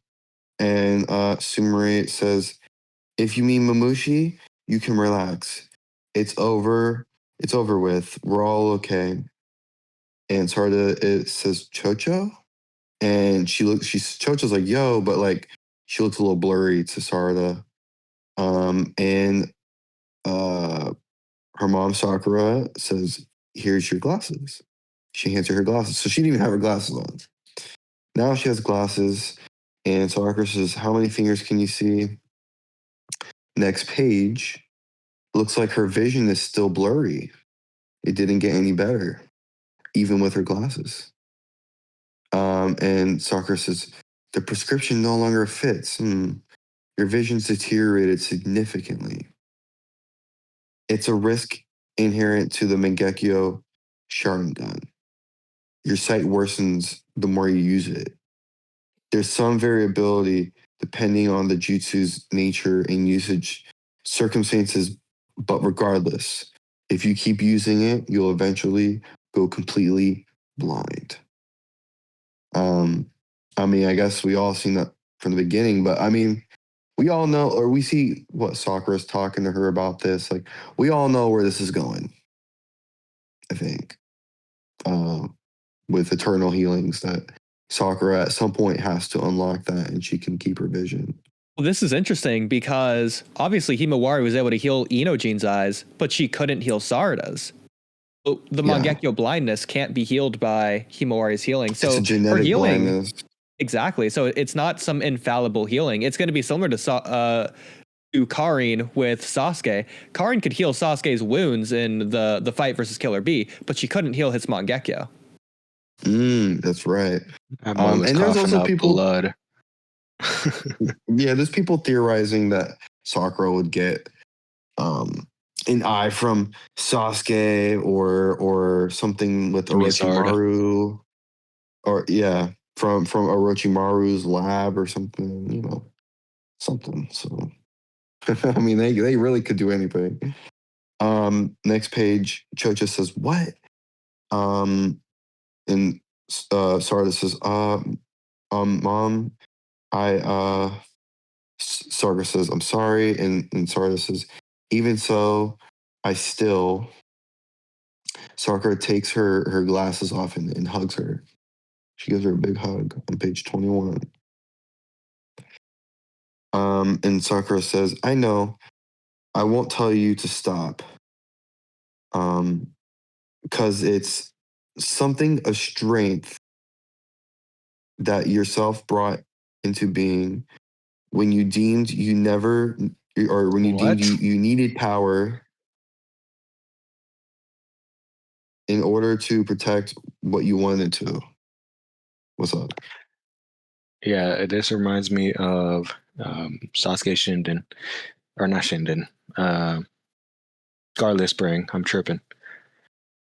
And Sumire says, if you mean Mamushi, you can relax. It's over. It's over with. We're all okay. And Sarada, it says Chocho. And Chocho's like, yo, but like, she looks a little blurry to Sarada. And her mom, Sakura, says, here's your glasses. She hands her glasses. So she didn't even have her glasses on. Now she has glasses. And Sakura says, how many fingers can you see? Next page. Looks like her vision is still blurry. It didn't get any better. even with her glasses. And Sakura says, the prescription no longer fits. Your vision's deteriorated significantly. It's a risk inherent to the Mangekyo Sharingan. Your sight worsens the more you use it. There's some variability depending on the jutsu's nature and usage circumstances, but regardless, if you keep using it, you'll eventually go completely blind. I mean, I guess we all seen that from the beginning, but I mean, we all know, or we see what Sakura's talking to her about this. Like, we all know where this is going, I think, with eternal healings, that Sakura at some point has to unlock that and she can keep her vision. Well, this is interesting because obviously Himawari was able to heal Inojine's eyes, but she couldn't heal Sarada's. The Mangekyo blindness can't be healed by Himawari's healing. So it's a genetic healing, blindness. Exactly. So it's not some infallible healing. It's going to be similar to Karin with Sasuke. Karin could heal Sasuke's wounds in the fight versus Killer Bee, but she couldn't heal his Mangekyo. That's right. And there's also people blood. Yeah, there's people theorizing that Sakura would get an eye from Sasuke or something with Orochimaru, or from Orochimaru's lab or something, something. So I mean, they really could do anything. Next page, Chocha says, "What?" And Sarada says, Mom, Sakura says, I'm sorry. And Sarada says, even so, I still. Sakura takes her glasses off and hugs her. She gives her a big hug on page 21. And Sakura says, I know, I won't tell you to stop. Because it's something of strength that yourself brought into being when you deemed you never, or when you deemed you needed power in order to protect what you wanted to. What's up? Yeah, this reminds me of Sasuke Shinden, or not Shinden, Scarlet Spring. I'm tripping.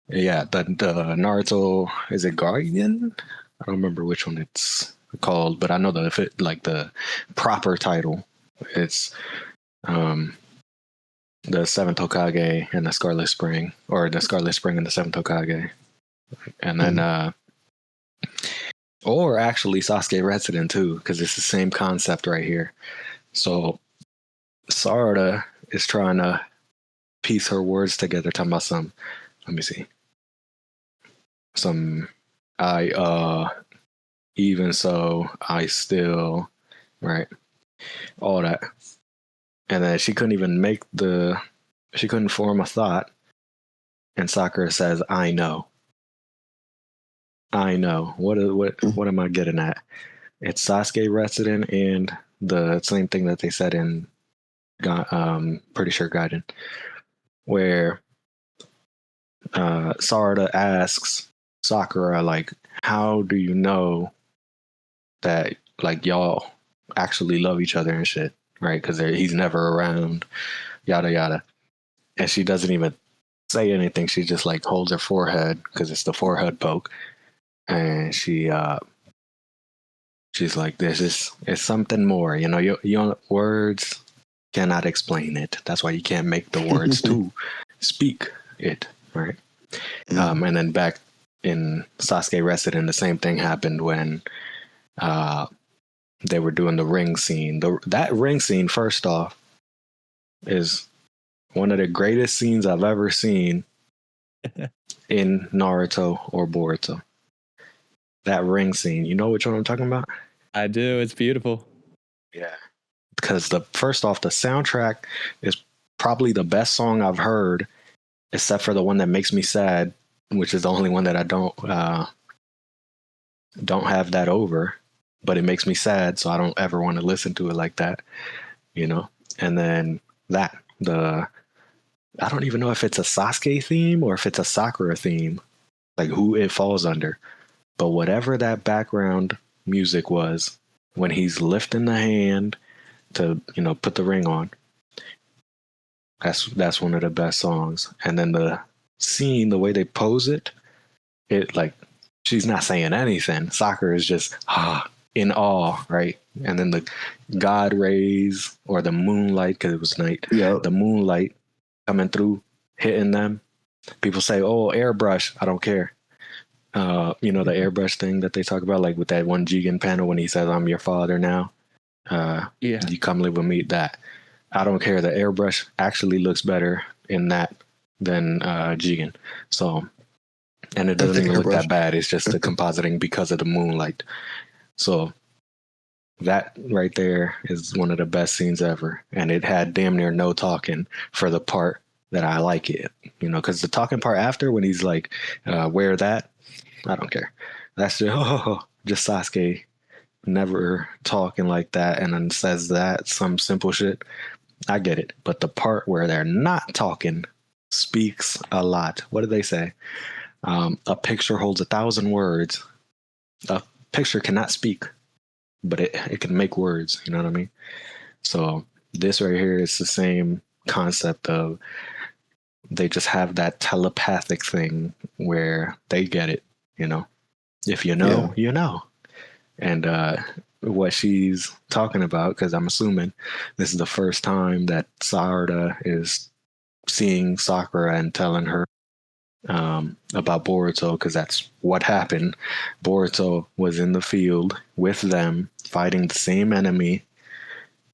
Yeah, the Naruto, is it Guardian? I don't remember which one it's called, but I know the proper title. It's the Seventh Hokage and the Scarlet Spring, or the Scarlet Spring and the Seventh Hokage, and then or actually Sasuke Resident too, because it's the same concept right here. So Sarada is trying to piece her words together, talking about some. Let me see. Even so, I still, right? All that. And then she couldn't form a thought. And Sakura says, I know. What am I getting at? It's Sasuke Resident and the same thing that they said in pretty sure Gaiden, where Sarada asks Sakura, like, how do you know that, like, y'all actually love each other and shit, right? Because he's never around, yada yada. And she doesn't even say anything. She just like holds her forehead because it's the forehead poke, and she's like, it's something more, your words cannot explain it. That's why you can't make the words to speak it, right? And then back in Sasuke Resident, the same thing happened when they were doing the ring scene. That ring scene, first off, is one of the greatest scenes I've ever seen in Naruto or Boruto. That ring scene, you know which one I'm talking about? I do. It's beautiful. Yeah, because the soundtrack is probably the best song I've heard, except for the one that makes me sad, which is the only one that I don't have that over, but it makes me sad, so I don't ever want to listen to it like that, And then I don't even know if it's a Sasuke theme or if it's a Sakura theme, like who it falls under. But whatever that background music was, when he's lifting the hand to, put the ring on, that's one of the best songs. And then the scene, the way they pose it like she's not saying anything. Sakura is just in awe, right? And then the God rays or the moonlight, because it was night. Yep. The moonlight coming through, hitting them. People say, "Oh, airbrush." I don't care. The airbrush thing that they talk about, like with that one Jigen panel when he says, "I'm your father now." You come live with me. That I don't care. The airbrush actually looks better in that than Jigen. So, and it doesn't even look that bad. It's just the compositing because of the moonlight. So that right there is one of the best scenes ever. And it had damn near no talking for the part that I like it, because the talking part after when he's like, wear that, I don't care. That's just Sasuke never talking like that and then says that, some simple shit. I get it. But the part where they're not talking speaks a lot. What do they say? A picture holds 1,000 words. A picture cannot speak, but it can make words. You know what I mean? So this right here is the same concept of they just have that telepathic thing where they get it. If you know, you know. And what she's talking about, because I'm assuming this is the first time that Sarada is seeing Sakura and telling her about Boruto, because that's what happened. Boruto was in the field with them fighting the same enemy,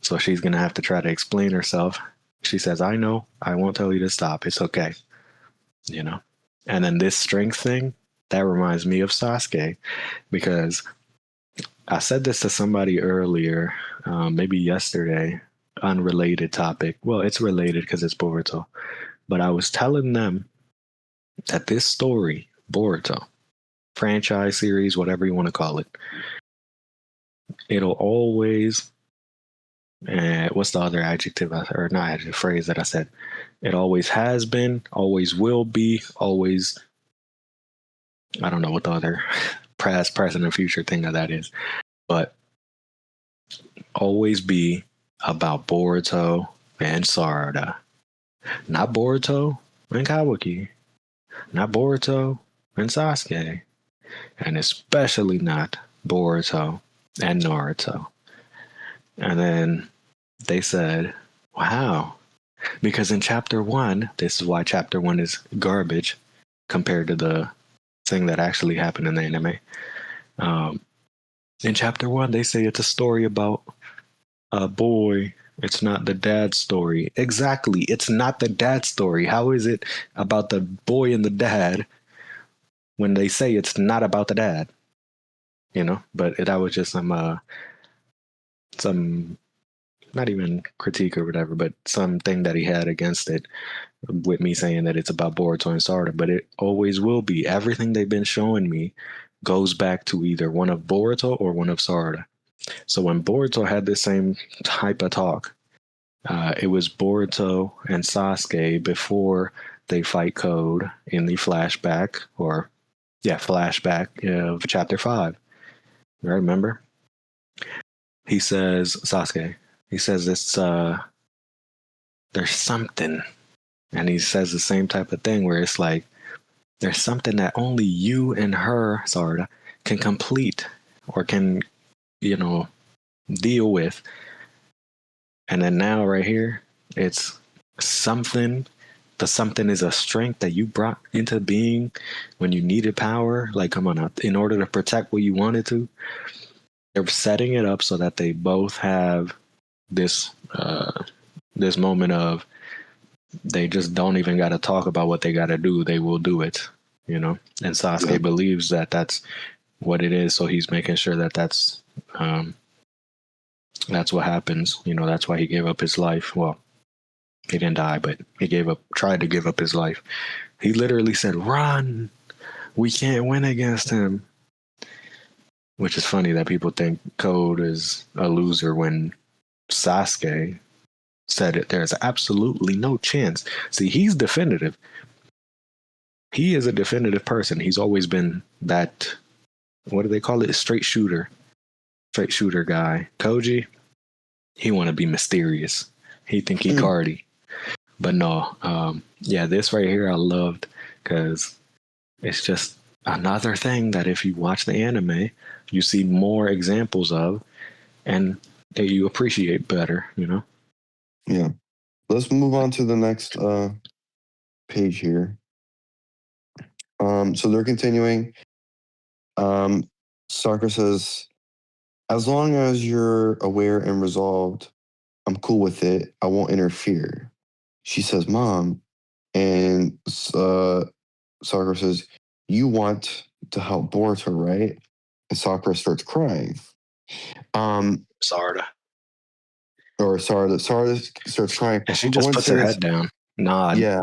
so she's gonna have to try to explain herself. She says, "I know, I won't tell you to stop, it's okay." And then this strength thing, that reminds me of Sasuke, because I said this to somebody earlier, maybe yesterday, unrelated topic. Well, it's related because it's Boruto, but I was telling them that this story, Boruto, franchise series, whatever you want to call it, it'll always, what's the other adjective or not adjective phrase that I said? It always has been, always will be, always, I don't know what the other past, present, and future thing of that is, but always be about Boruto and Sarada. Not Boruto and Kawaki. Not Boruto and Sasuke. And especially not Boruto and Naruto. And then they said, wow. Because in chapter 1, this is why chapter 1 is garbage compared to the thing that actually happened in the anime. In chapter 1, they say it's a story about a boy. It's not the dad story. Exactly. It's not the dad story. How is it about the boy and the dad when they say it's not about the dad? But that was just some not even critique or whatever, but something that he had against it with me saying that it's about Boruto and Sarada, but it always will be. Everything they've been showing me goes back to either one of Boruto or one of Sarada. So when Boruto had the same type of talk, it was Boruto and Sasuke before they fight Code in the flashback of chapter 5. I remember. He says, Sasuke, he says it's there's something, and he says the same type of thing where it's like there's something that only you and her, Sarada, can complete or can, deal with. And then now right here, it's something. The something is a strength that you brought into being when you needed power. Like, come on, in order to protect what you wanted to. They're setting it up so that they both have this moment of they just don't even got to talk about what they got to do. They will do it, And Sasuke believes that that's what it is. So he's making sure that that's what happens. That's why he gave up his life. Well, he didn't die, but he tried to give up his life. He literally said, "Run! We can't win against him." Which is funny that people think Code is a loser when Sasuke said it. There's absolutely no chance. See, he's definitive. he is a definitive person. He's always been that, what do they call it? Straight shooter guy. Koji, he want to be mysterious. He think he Cardi. But no, yeah, this right here I loved because it's just another thing that if you watch the anime, you see more examples of and that you appreciate better, you know? Yeah. Let's move on to the next page here. So they're continuing. Sakura says, as long as you're aware and resolved, I'm cool with it. I won't interfere. She says, Mom. And Sakura says, you want to help Boruto, right? And Sakura starts crying. Sarada starts crying. And she just puts her head down. Nod. Yeah.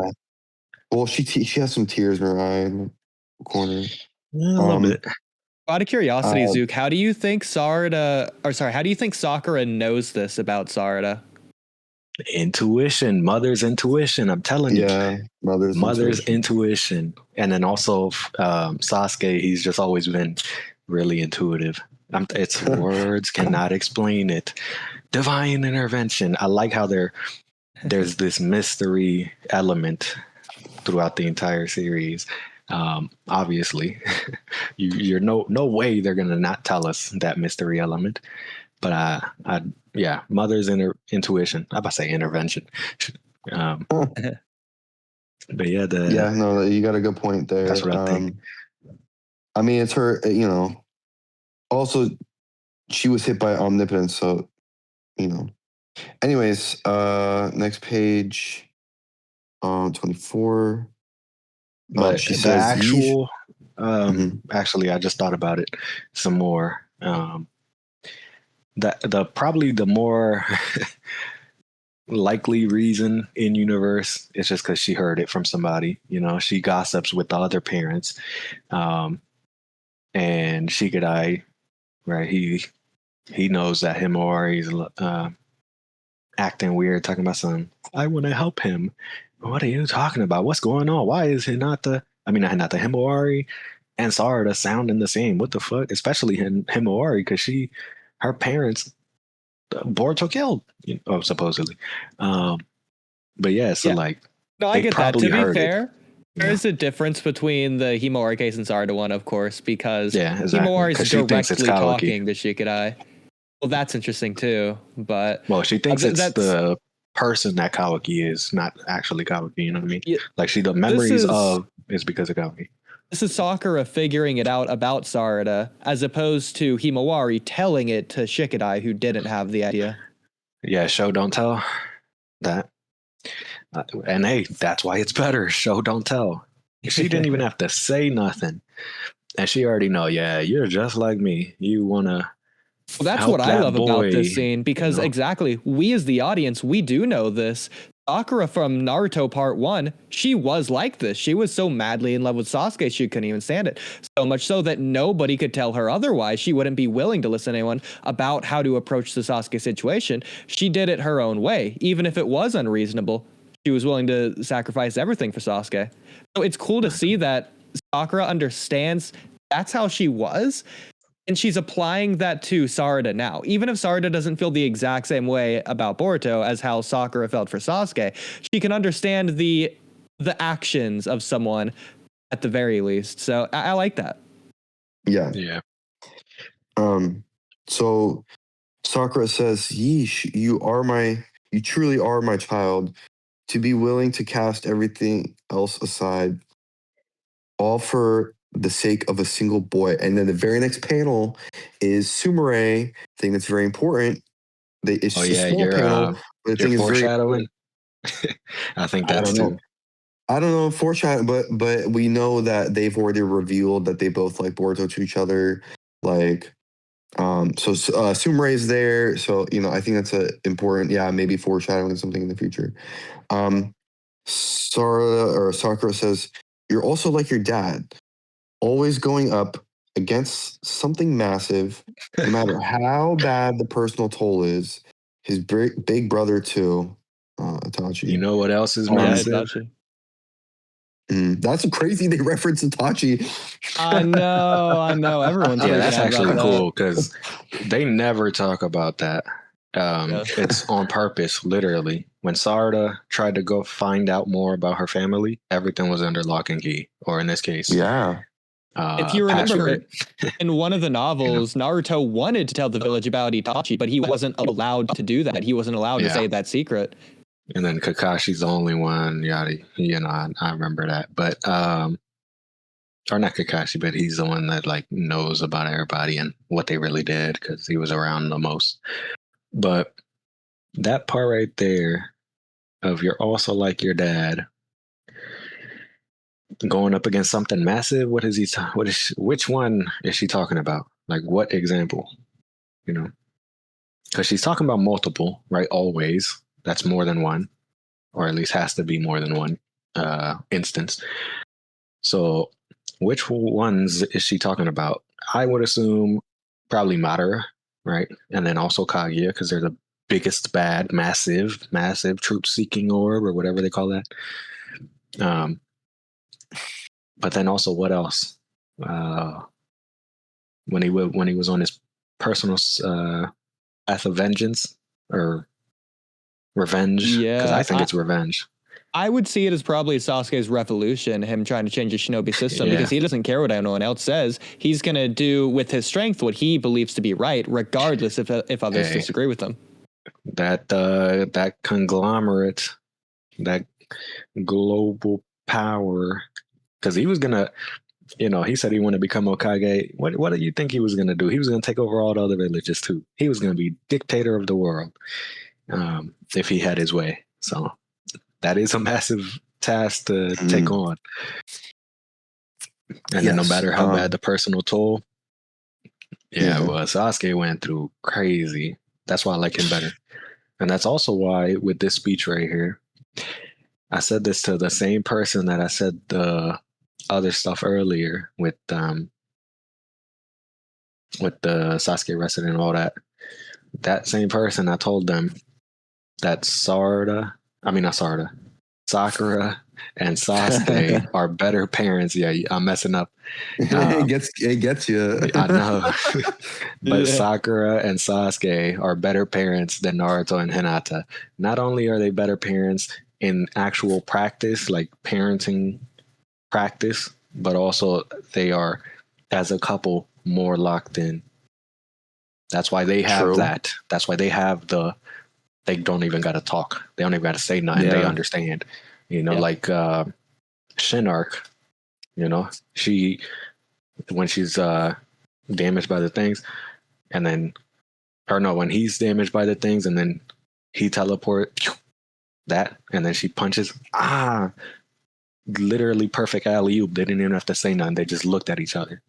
Well, she has some tears in her eye in the corner. Yeah, a little bit. Out of curiosity, Zook, how do you think Sakura knows this about Sarada? Intuition, mother's intuition. I'm telling you. Yeah, mother's intuition. And then also Sasuke, he's just always been really intuitive. It's words cannot explain it. Divine intervention. I like how there's this mystery element throughout the entire series. Obviously, you're no way they're gonna not tell us that mystery element. But yeah, mother's intuition. I'm about to say intervention. But yeah, no, you got a good point there. That's what I think. I mean, it's her. You know, also she was hit by omnipotence, so you know. Anyways, next page, 24. But she the says actual, actually, I just thought about it some more. Probably the more likely reason in universe is just because she heard it from somebody. You know, she gossips with the other parents, and Shikadai, right? He knows that Himawari's acting weird, talking about something. I want to help him. What are you talking about? What's going on? Why is not the Himawari and Sarada sounding the same? What the fuck? Especially Himawari, because her parents, Boruto killed, supposedly. But yeah, so like, no, I get that. To be fair, there's a difference between the Himawari case and Sarada one, of course, because Himawari is directly talking to Shikadai. Well, that's interesting too, but she thinks it's the person that Kawaki is, not actually Kawaki. You know what I mean? Yeah, like the memories is because of Kawaki. This is Sakura figuring it out about Sarada, as opposed to Himawari telling it to Shikadai, who didn't have the idea. Yeah, show don't tell. That, and hey, that's why it's better. Show don't tell. She didn't even have to say nothing, and she already know. Yeah, you're just like me. You wanna. Well, that's what I love about this scene, because exactly, we as the audience, we do know this. Sakura from Naruto Part 1, she was like this. She was so madly in love with Sasuke, she couldn't even stand it. So much so that nobody could tell her otherwise. She wouldn't be willing to listen to anyone about how to approach the Sasuke situation. She did it her own way. Even if it was unreasonable, she was willing to sacrifice everything for Sasuke. So it's cool to see that Sakura understands that's how she was. And she's applying that to Sarada now. Even if Sarada doesn't feel the exact same way about Boruto as how Sakura felt for Sasuke, she can understand the actions of someone at the very least. So I like that. Yeah. Yeah. So Sakura says, "Yeesh, you truly are my child. To be willing to cast everything else aside, all for the sake of a single boy." And then the very next panel is Sumire. Thing that's very important. It's a small panel, but the thing is foreshadowing. I think that's too. I don't know foreshadowing, but we know that they've already revealed that they both like Boruto to each other. Like, so Sumire is there. So I think that's a important. Yeah, maybe foreshadowing something in the future. Sakura says, "You're also like your dad. Always going up against something massive, no matter how bad the personal toll is." His big brother too, Itachi. You know what else is massive? That's crazy. They reference Itachi. I know. Everyone's Yeah, that's freaking out actually about cool because they never talk about that. Yeah. It's on purpose, literally. When Sarda tried to go find out more about her family, everything was under lock and key, or in this case, Yeah. If you remember, password. in one of the novels, Naruto wanted to tell the village about Itachi, but he wasn't allowed to do that. He wasn't allowed to Yeah. say that secret. And then Kakashi's the only one. I remember that. But or not Kakashi, but he's the one that like knows about everybody and what they really did because he was around the most. But that part right there of you're also like your dad going up against something massive. What is he? Which one is she talking about? Like what example? You know, because she's talking about multiple, right? Always. That's more than one, or at least has to be more than one instance. So, which ones is she talking about? I would assume probably Madara, right? And then also Kaguya, because they're the biggest bad, massive truth-seeking orb, or whatever they call that. But then also, what else? When he was on his personal path of vengeance or revenge, because I think it's revenge. I would see it as probably Sasuke's revolution, him trying to change the shinobi system, Yeah. because he doesn't care what anyone else says. He's going to do with his strength what he believes to be right, regardless if others disagree with him. That conglomerate, that global power, because he was gonna, he said he wanted to become Hokage. What do you think he was gonna do? He was gonna take over all the other villages too. He was gonna be dictator of the world, if he had his way. So that is a massive task to take on. And then no matter how bad the personal toll, well, Sasuke went through crazy. That's why I like him better. And that's also why with this speech right here, I said this to the same person that I said the other stuff earlier with the Sasuke wrestling and all that. That same person, I told them that Sakura and Sasuke are better parents. Yeah, I'm messing up. It gets you. I know. But Sakura and Sasuke are better parents than Naruto and Hinata. Not only are they better parents in actual practice, like parenting practice, but also they are, as a couple, more locked in. That's why they have that. That's why they have they don't even got to talk. They don't even got to say nothing. They understand. Like Shinnok, she, when she's damaged by the things, and then, or no, when he's damaged by the things, and then he teleport that, and then she punches. Literally perfect alley-oop. They didn't even have to say nothing. They just looked at each other.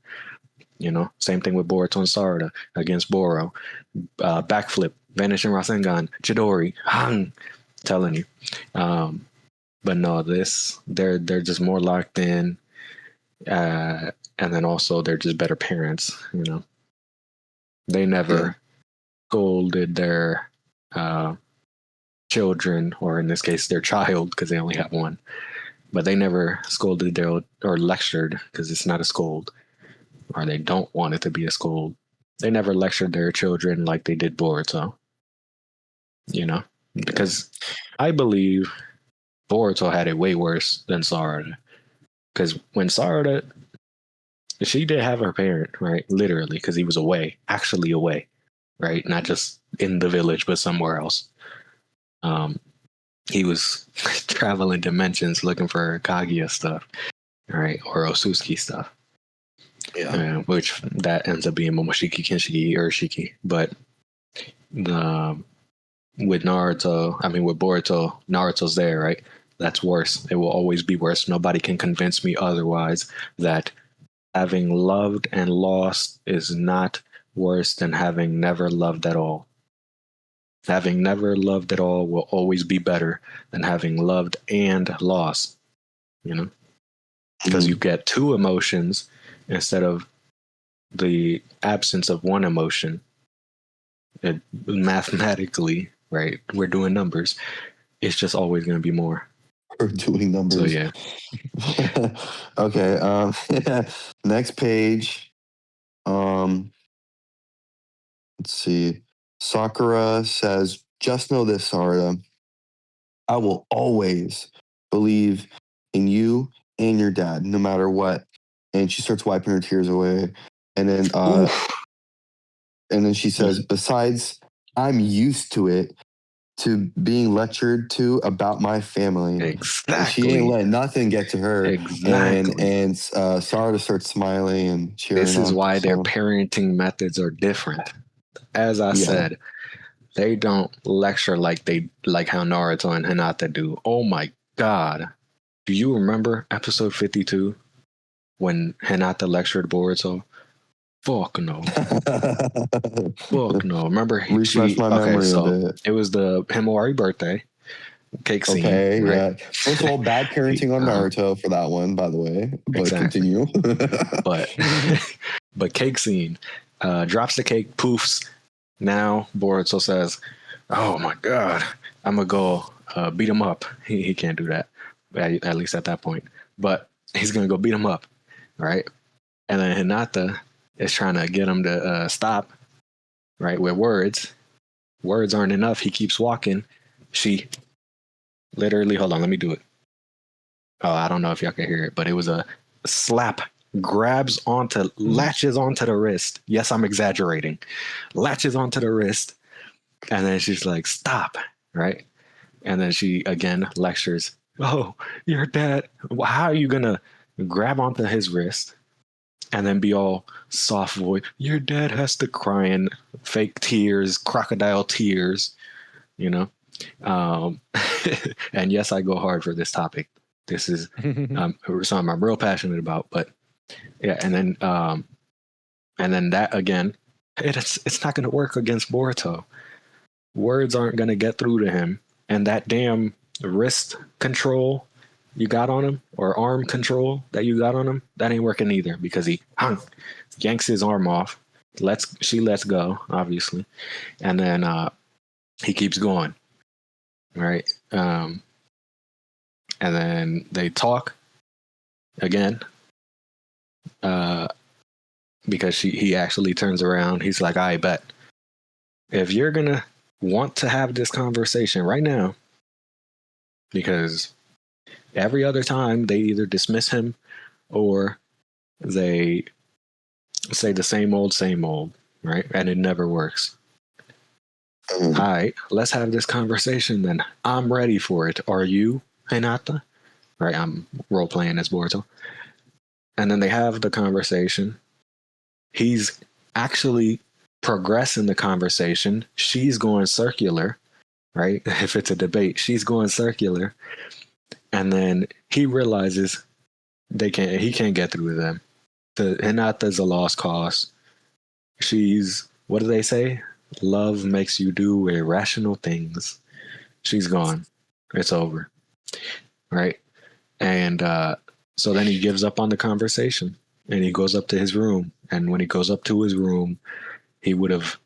Same thing with Boruto and Sarada against Boro. Backflip, Vanishing Rasengan, Chidori, telling you. But no, they're just more locked in, and then also they're just better parents. They never scolded their children, or in this case, their child, because they only have one. But they never scolded or lectured, because it's not a scold, or they don't want it to be a scold. They never lectured their children like they did Boruto. Because I believe Boruto had it way worse than Sarada. Because when Sarada, she did have her parent, right? Literally, because he was actually away, right? Not just in the village, but somewhere else. He was traveling dimensions looking for Kaguya stuff, right? Or Otsutsuki stuff. Yeah. Which that ends up being Momoshiki, Kinshiki, Urashiki. But with Boruto, Naruto's there, right? That's worse. It will always be worse. Nobody can convince me otherwise that having loved and lost is not worse than having never loved at all. Having never loved at all will always be better than having loved and lost, because you get two emotions instead of the absence of one emotion. Mathematically, right? We're doing numbers. It's just always going to be more. We're doing numbers. So yeah. Okay. Next page. Let's see. Sakura says, "Just know this, Sarada. I will always believe in you and your dad, no matter what." And she starts wiping her tears away. And then she says, "Besides, I'm used to it, to being lectured to about my family." Exactly. She ain't let nothing get to her. Exactly. And Sarada starts smiling and cheering. This is why their parenting methods are different. As I said, they don't lecture like how Naruto and Hinata do. Oh my god. Do you remember episode 52 when Hinata lectured Boruto? Fuck no. Fuck no. Remember refresh my memory of it. It was the Himawari birthday cake scene. Okay, right? yeah. First of all, bad parenting on Naruto for that one, by the way. But Exactly. continue. but cake scene. Drops the cake, poofs. Now Boruto says, "Oh my god, I'm gonna go beat him up." He can't do that, at least at that point. But he's gonna go beat him up, right? And then Hinata is trying to get him to stop, right? With words. Words aren't enough. He keeps walking. She literally, hold on, let me do it. Oh, I don't know if y'all can hear it, but it was a slap. Latches onto the wrist. Yes, I'm exaggerating. Latches onto the wrist. And then she's like, "Stop," right? And then she again lectures, "Oh, your dad, how are you gonna grab onto his wrist and then be all soft voice? Your dad has to cry in fake tears, crocodile tears, you know?" And yes, I go hard for this topic. This is something I'm real passionate about. But yeah, and then that again, it's not going to work against Boruto. Words aren't going to get through to him, and that damn wrist control you got on him, or arm control that you got on him, that ain't working either, because he yanks his arm off. She lets go, obviously, and then he keeps going, right? And then they talk again, because he actually turns around. He's like, "I bet if you're gonna want to have this conversation right now," because every other time they either dismiss him or they say the same old, right? And it never works. All right, let's have this conversation then. I'm ready for it. Are you, Hinata? Right, I'm role playing as Boruto. And then they have the conversation. He's actually progressing the conversation. She's going circular, right? If it's a debate, she's going circular. And then he realizes he can't get through to them. Hinata's a lost cause. She's, what do they say? Love makes you do irrational things. She's gone. It's over. Right? And so then he gives up on the conversation and he goes up to his room. And when he goes up to his room, he would have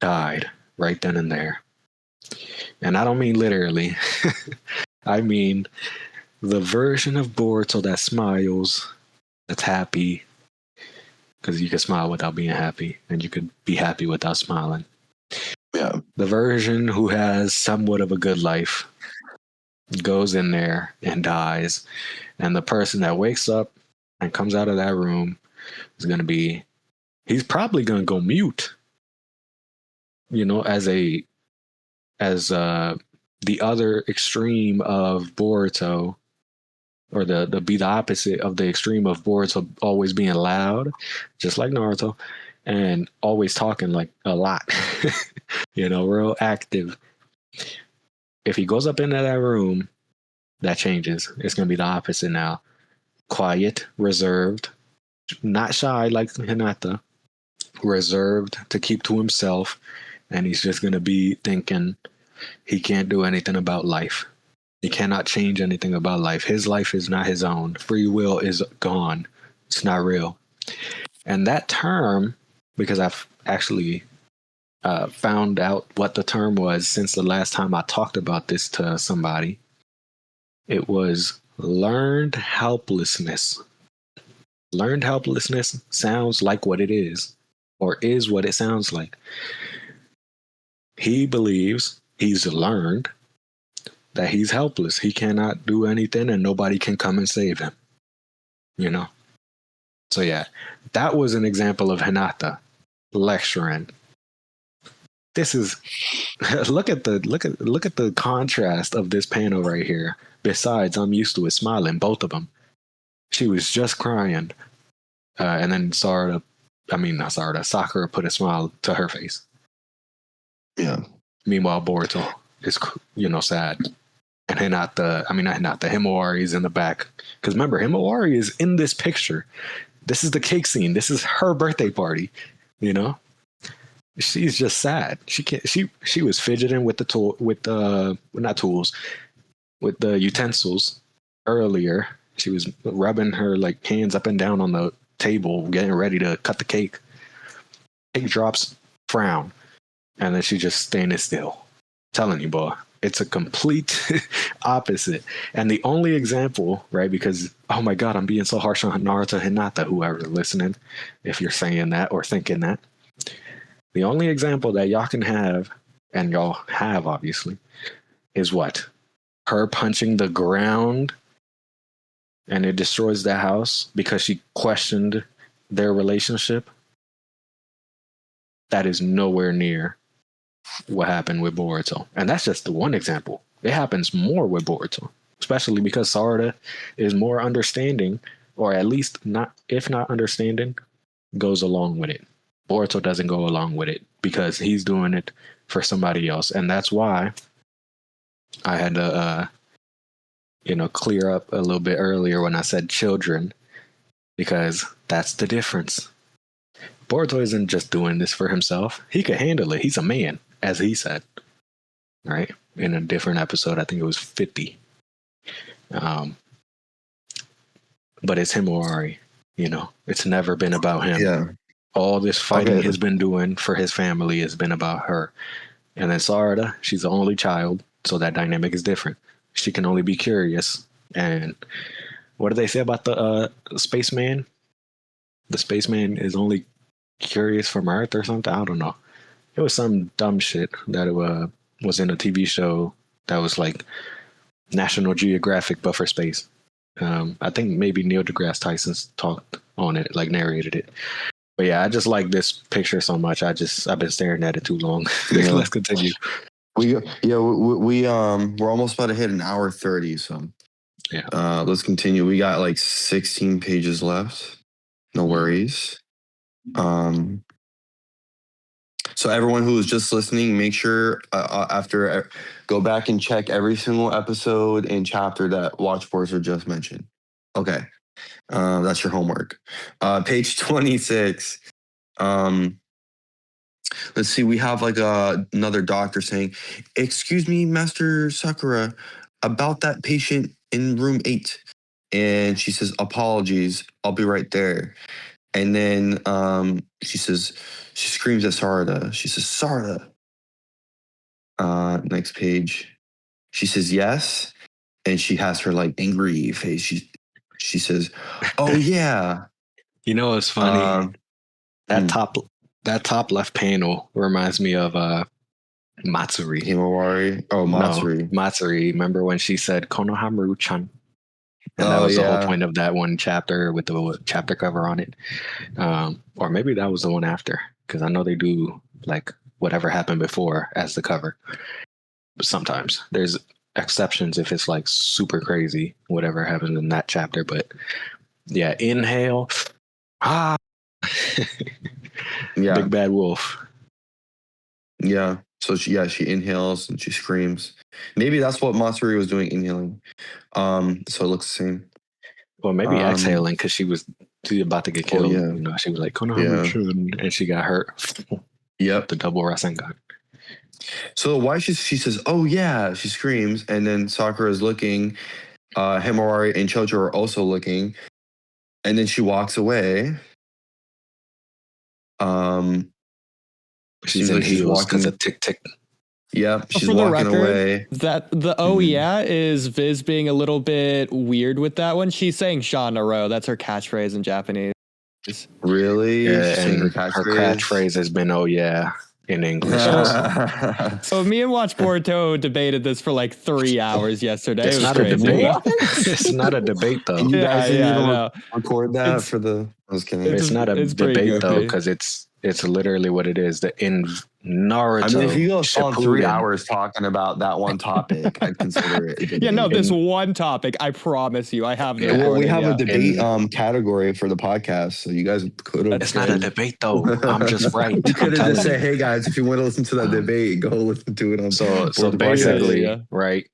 died right then and there. And I don't mean literally. I mean the version of Boruto that smiles, that's happy, because you can smile without being happy, and you could be happy without smiling. Yeah. The version who has somewhat of a good life goes in there and dies, and the person that wakes up and comes out of that room is going to be, he's probably going to go mute, you know, as the other extreme of Boruto, or the opposite of the extreme of Boruto always being loud, just like Naruto, and always talking like a lot, you know, real active. If he goes up into that room, that changes. It's going to be the opposite now. Quiet, reserved, not shy like Hinata, reserved to keep to himself, and he's just going to be thinking he can't do anything about life. He cannot change anything about life. His life is not his own. Free will is gone. It's not real. And that term, because I've actually found out what the term was since the last time I talked about this to somebody, It was learned helplessness. Learned helplessness sounds like what it is, or is what it sounds like. He believes he's learned that he's helpless. He cannot do anything and nobody can come and save him. You know? So yeah, that was an example of Hinata lecturing. This is look at the contrast of this panel right here. Besides, I'm used to it smiling, both of them. She was just crying. And then Sakura put a smile to her face. Yeah. Meanwhile, Boruto is, sad. And Himawari is in the back. Because remember, Himawari is in this picture. This is the cake scene. This is her birthday party. She's just sad. She was fidgeting with the utensils earlier. She was rubbing her hands up and down on the table, getting ready to cut the cake. Cake drops, frown, and then she just standing still. Telling you, boy, it's a complete opposite. And the only example, right? Because oh my God, I'm being so harsh on Naruto Hinata. Whoever listening, if you're saying that or thinking that, the only example that y'all can have, and y'all have obviously, is what? Her punching the ground. And it destroys the house because she questioned their relationship. That is nowhere near what happened with Boruto. And that's just the one example. It happens more with Boruto, especially because Sarada is more understanding, or at least if not understanding, goes along with it. Boruto doesn't go along with it because he's doing it for somebody else. And that's why I had to clear up a little bit earlier when I said children, because that's the difference. Boruto isn't just doing this for himself. He could handle it. He's a man, as he said, right? In a different episode, I think it was 50. But it's Himawari, it's never been about him. Yeah. All this fighting he's been doing for his family has been about her. And then Sarada, she's the only child, so that dynamic is different. She can only be curious. And what do they say about the spaceman? The spaceman is only curious from Earth or something? I don't know. It was some dumb shit that was in a TV show that was like National Geographic, but for space. I think maybe Neil deGrasse Tyson talked on it, narrated it. But yeah, I just like this picture so much. I've been staring at it too long. Yeah. Let's continue. We're almost about to hit an hour 30, so yeah. Let's continue. We got 16 pages left. No worries. So everyone who was just listening, make sure go back and check every single episode and chapter that Watch Boards just mentioned. Okay. That's your homework. Page 26. Let's see. We have another doctor saying, "Excuse me, Master Sakura, about that patient in room 8." And she says, "Apologies. I'll be right there." And then she screams at Sarada. She says, "Sarada." Next page. She says, "Yes." And she has her angry face. She says, "Oh yeah." It's funny. That top left panel reminds me of Matsuri. Himawari? Oh, Matsuri. No, Matsuri. Remember when she said Konohamaru-chan? And that was the whole point of that one chapter with the chapter cover on it. Or maybe that was the one after, because I know they do whatever happened before as the cover. But sometimes there's exceptions if it's super crazy, whatever happens in that chapter. But yeah, inhale. Yeah. Big bad wolf. Yeah. So she inhales and she screams. Maybe that's what Matsuri was doing, inhaling. So it looks the same. Well, maybe exhaling because she was about to get killed. Yeah. She was like, and she got hurt. Yep. The double Rasengan. So why she says, "Oh yeah," she screams, and then Sakura is looking. Himawari and Chocho are also looking, and then she walks away. She's in heels because of tick tick. Yep, she's For the walking record, away. that the is Viz being a little bit weird with that one. She's saying Sha Naro. That's her catchphrase in Japanese. Really? Yeah, She's saying and her catchphrase has been "Oh yeah" in English. Also. So me and Watch Boruto debated this for like 3 hours yesterday. It's It was not a crazy. debate. It's not a debate though. You guys didn't I even know. record that It's- for the. I was kidding. It's not a it's pretty debate though, goofy. because it's literally what it is. In Naruto, I mean, if you go on 3 Shippuden, hours talking about that one topic, I'd consider it. A Yeah, no, debate. this one topic, I promise you, I have the Yeah. Well, we recording, have a yeah. debate category for the podcast, so you guys could have. it's not a debate though. I'm just right. You could I'm have just telling said, "Hey guys, if you want to listen to that debate, go listen to it on." So Board the Podcast." basically, Yeah. right?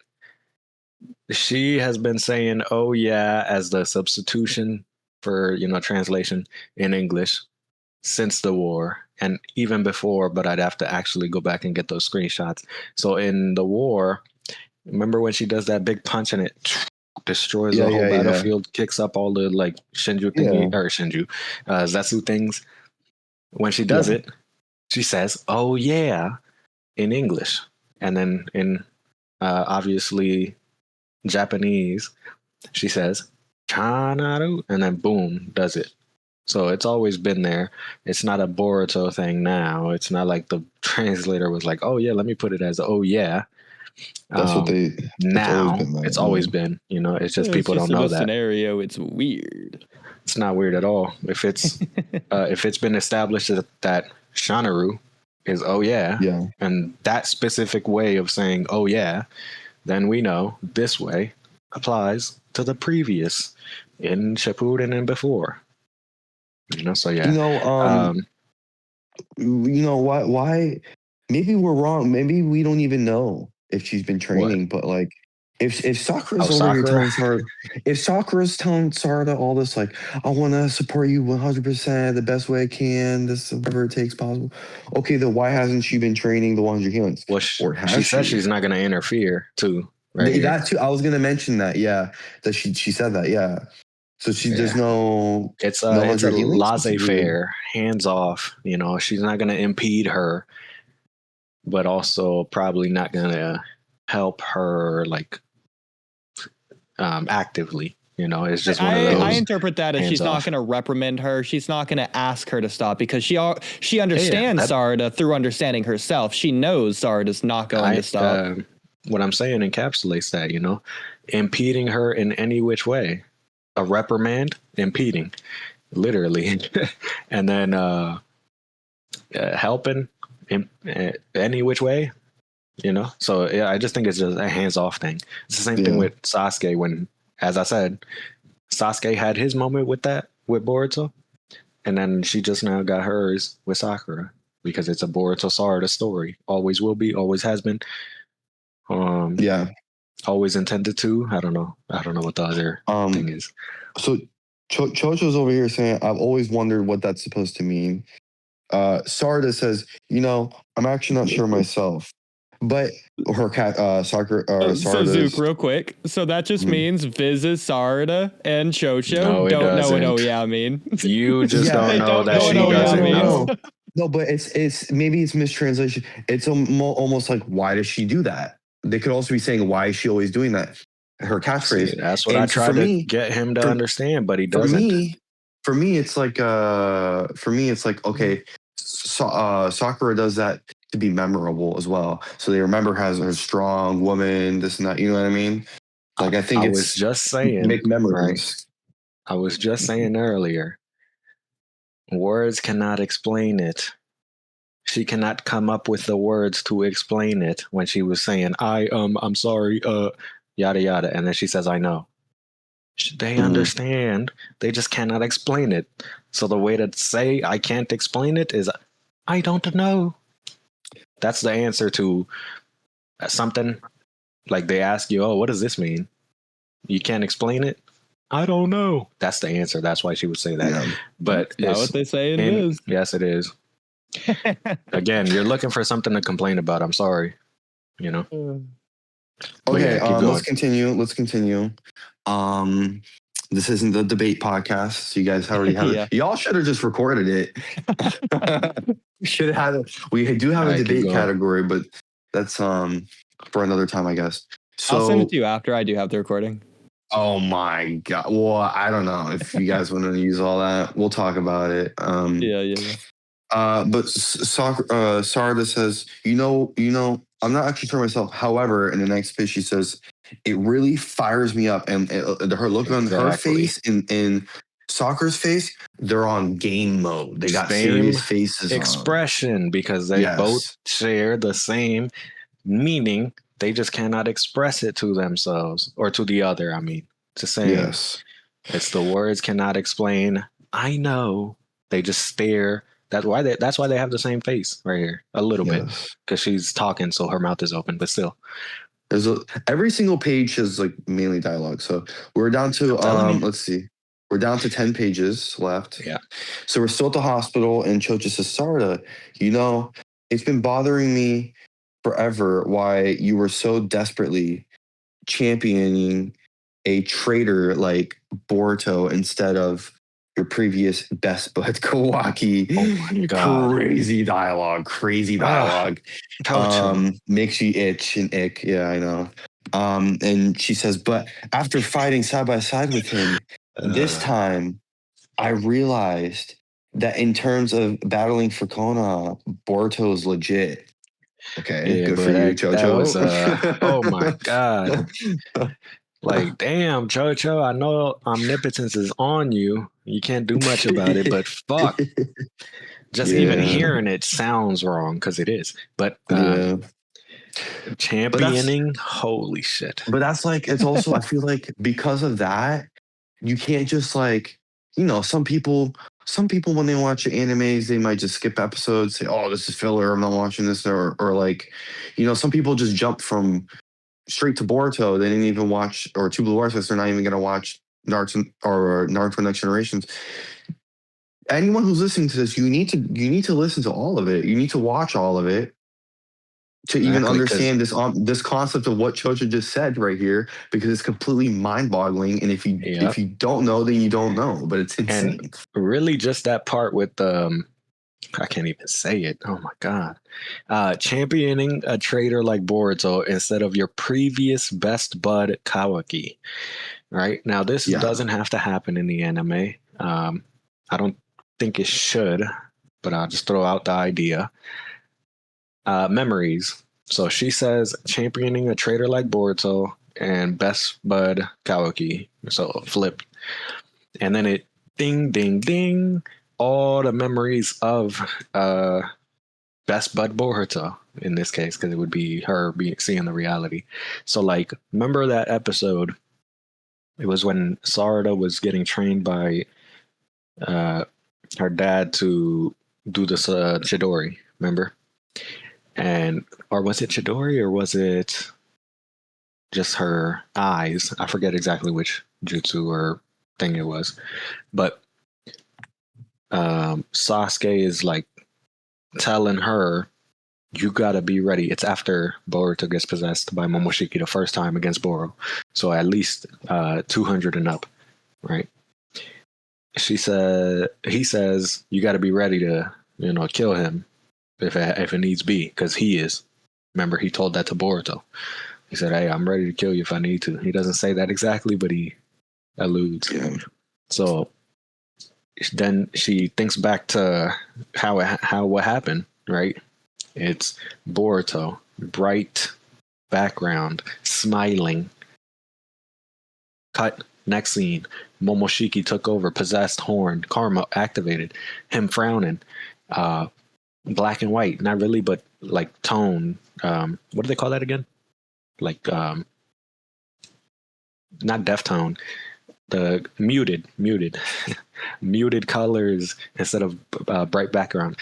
She has been saying "oh yeah" as the substitution for translation in English since the war and even before, but I'd have to actually go back and get those screenshots. So in the war, remember when she does that big punch and it destroys the whole battlefield, kicks up all the like Shinju thingy or Zetsu things. When she does it, she says, "Oh yeah," in English, and then in obviously Japanese, she says "Chanaru," and then boom, does it. So it's always been there. It's not a Boruto thing now. It's not like the translator was like, "Oh yeah, let me put it as oh yeah." That's what they. Now It's always been that, it's always been. It's just It's people just don't in know a that. scenario, it's weird. It's not weird at all. If it's been established that Shanaru is oh yeah, and that specific way of saying oh yeah, then we know this way applies to the previous in Shippuden and before. So yeah. Why? Maybe we're wrong. Maybe we don't even know if she's been training. But like, if Sakura's over here telling Sarada, if Sakura's telling Sarada all this, like, I want to support you 100% the best way I can, this whatever it takes possible. Okay, then why hasn't she been training the 100 healings? Well, she said she's not going to interfere too. Right. That too. I was going to mention that. Yeah, that she said that. Yeah. So there's no. It's a laissez-faire, hands off. She's not going to impede her, but also probably not going to help her like actively. It's just one of those. I interpret that as she's not off. going to reprimand her. She's not going to ask her to stop because she understands Sarada through understanding herself. She knows Sarada's not going to stop. What I'm saying encapsulates that, impeding her in any which way. A reprimand, impeding, literally, and then helping in any which way, So yeah, I just think it's just a hands-off thing. It's the same thing with Sasuke when, as I said, Sasuke had his moment with Boruto, and then she just now got hers with Sakura because it's a Boruto Sarada story. Always will be, always has been. Always intended to. I don't know what the other thing is. So Chocho's over here saying, I've always wondered what that's supposed to mean. Sarada says, I'm actually not sure myself. But her cat, Sarada. So Zook, real quick. So that just means Viz is Sarada and Chocho don't know what oh yeah mean. You just don't know that she doesn't know. No, but it's maybe it's mistranslation. It's almost like, why does she do that? They could also be saying, why is she always doing that? Her catchphrase. See, that's what I tried to get him to understand, but he doesn't. For me, it's like, okay, Sakura does that to be memorable as well. So they remember her as a strong woman, this and that. You know what I mean? Like, I think was just saying, make memories. Right? I was just saying earlier, words cannot explain it. She cannot come up with the words to explain it when she was saying, I'm sorry, yada, yada. And then she says, I know. They understand. They just cannot explain it. So the way to say I can't explain it is, I don't know. That's the answer to something like they ask you, what does this mean? You can't explain it? I don't know. That's the answer. That's why she would say that. Yeah. But that's not what they say it is. Yes, it is. Again, you're looking for something to complain about. I'm sorry. Okay, let's continue. This isn't the debate podcast, so you guys already have it. Y'all should have just recorded it. We do have a debate category, but that's for another time, I guess. So I'll send it to you after I do have the recording. oh my god. Well, I don't know if you guys want to use all that. We'll talk about it. Yeah. But Sarda says, you know, I'm not actually sure myself. However, in the next page, she says, it really fires me up, and her look on her face and Soccer's face, they're on game mode. They got serious faces expression because they both share the same meaning. They just cannot express it to themselves or to the other. I mean, to say it's the words cannot explain. I know. They just stare. That's why they have the same face right here a little bit, because she's talking, so her mouth is open. But still, every single page is like mainly dialogue. So we're down to let's see, we're down to 10 pages left. Yeah. So we're still at the hospital, and Chocha says, Sarda, you know, it's been bothering me forever why you were so desperately championing a traitor like Boruto instead of your previous best bud Kawaki. Oh my god! Crazy dialogue. Makes you itch and ick. Yeah, I know. And she says, but after fighting side by side with him, this time I realized that in terms of battling for Kona, Boruto is legit. Okay, good for you, Chocho. That was, oh my god. Like, damn, Chocho, I know omnipotence is on you. You can't do much about it, but fuck. Just even hearing it sounds wrong, because it is. But championing, holy shit. But that's like, it's also, I feel like because of that, you can't just like, you know, some people when they watch animes, they might just skip episodes, say, oh, this is filler, I'm not watching this, or like, you know, some people just jump from straight to Boruto. They didn't even watch, or Two Blue Artists, they're not even going to watch Naruto or Naruto Next Generations. Anyone who's listening to this, you need to listen to all of it. You need to watch all of it to even understand this concept of what Chocha just said right here, because it's completely mind-boggling. And if you don't know, then you don't know. But it's insane. And really, just that part with I can't even say it. Oh my god! Championing a traitor like Boruto instead of your previous best bud Kawaki. Right now, this doesn't have to happen in the anime. I don't think it should, but I'll just throw out the idea. Memories. So she says championing a traitor like Boruto and best bud Kawaki. So flip. And then it ding, ding, ding. All the memories of best bud Boruto in this case, because it would be her seeing the reality. So like, remember that episode? It was when Sarada was getting trained by her dad to do this Chidori, remember? Or was it Chidori, or was it just her eyes? I forget exactly which jutsu or thing it was. But Sasuke is like telling her, you gotta be ready. It's after Boruto gets possessed by Momoshiki the first time against Boro. So at least 200 and up, right? He says, you gotta be ready to, kill him if it needs be, because he is. Remember, he told that to Boruto. He said, hey, I'm ready to kill you if I need to. He doesn't say that exactly, but he alludes. Yeah. So then she thinks back to what happened, right? It's Boruto, bright background, smiling. Cut, next scene. Momoshiki took over, possessed, horn, karma activated, him frowning. Black and white, not really, but like tone. What do they call that again? Like, not def tone. The muted muted colors instead of bright background.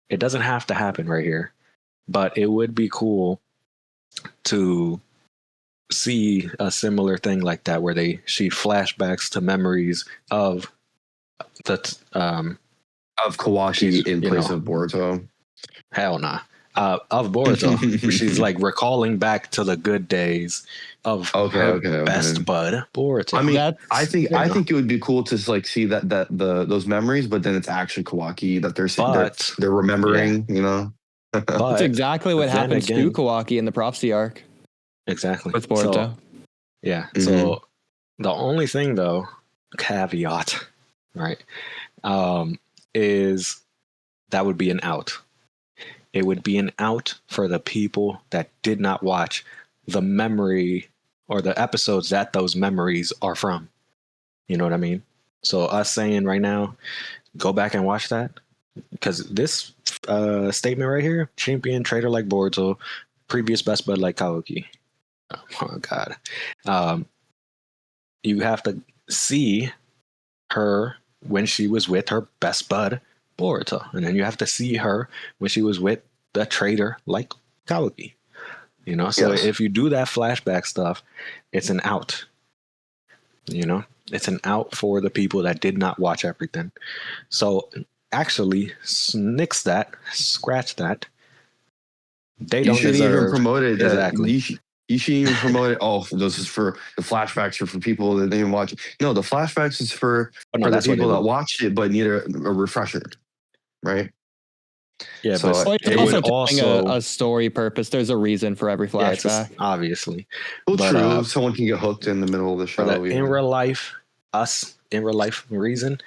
It doesn't have to happen right here, but it would be cool to see a similar thing like that, where she flashbacks to memories of the of Kawaki in place of Boruto. Hell nah. Of Boruto. She's like recalling back to the good days of best bud Boruto. I mean, I think it would be cool to like see those memories, but then it's actually Kawaki that they're remembering, That'd That's But exactly what then happens to again- Kawaki in the prophecy arc exactly. with Boruto. So, yeah. So the only thing though, caveat, right, is that would be an out. It would be an out for the people that did not watch the memory or the episodes that those memories are from. You know what I mean? So us saying right now, go back and watch that, because this statement right here, champion trader like Boruto, previous best bud like Kawaki. Oh my god. You have to see her when she was with her best bud Boruto, and then you have to see her when she was with the trader like Kawaki. You know, so Yes. if you do that flashback stuff, it's an out. You know, it's an out for the people that did not watch everything. So actually, nix that, scratch that. They You don't shouldn't deserve even promote it. exactly. You shouldn't even promote it. Oh, this is for the flashbacks are for people that didn't watch it. No, the flashbacks is for But no, the that's what people it that would, watched it but need a refresher, right? yeah, So, but Well, it's it also would telling also a story purpose. There's a reason for every yeah, it's flashback. obviously. Well, But, true. Someone can get hooked in the middle of the for show. that in even. real life, us in real life reason,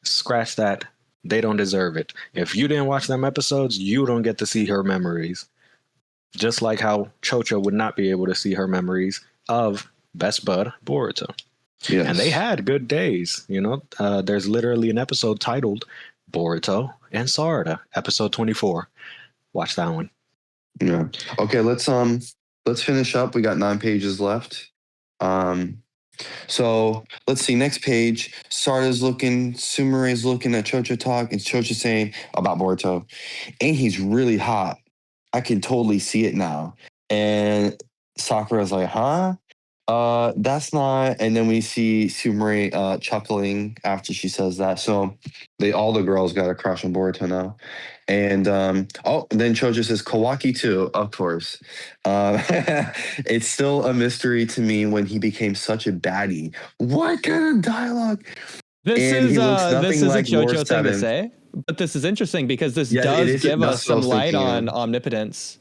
scratch that. They don't deserve it. If you didn't watch them episodes, you don't get to see her memories. Just like how Chocho would not be able to see her memories of best bud Boruto. Yes. And they had good days. You know, there's literally an episode titled Boruto and Sarada, episode 24. Watch that one. Yeah. Okay, let's finish up. We got 9 pages left. So let's see. Next page. Sarda's looking, Sumare's looking at Chocho talk, and Chocho saying about Boruto, and he's really hot. I can totally see it now. And Sakura's like, huh? That's not. And then we see Sumare chuckling after she says that. So all the girls got a crush on Boruto now. And then Chojo says Kawaki too, of course. It's still a mystery to me when he became such a baddie. What kind of dialogue? This And he looks is nothing a like Lord JoJo thing to Seventh. say, but this is interesting because this Yeah, it does is. give That's us what I some was light thinking, on yeah. omnipotence.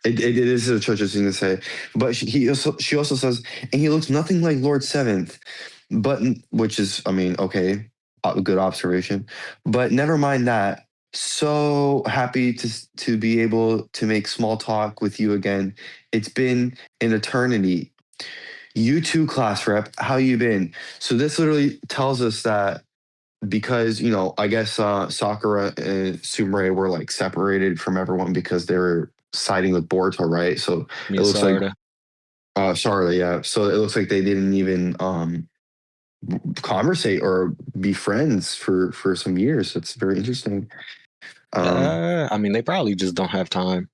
It is a Chojo thing to say, but she also says, and he looks nothing like Lord Seventh, but which is, I mean, okay, a good observation, but never mind that. So happy to be able to make small talk with you again. It's been an eternity. You too, class rep. How you been? So this literally tells us that because I guess Sakura and Sumire were like separated from everyone because they were siding with Boruto, right? So it looks Sarada. like Sarada, yeah. So it looks like they didn't even conversate or be friends for some years. It's very interesting. I mean, they probably just don't have time.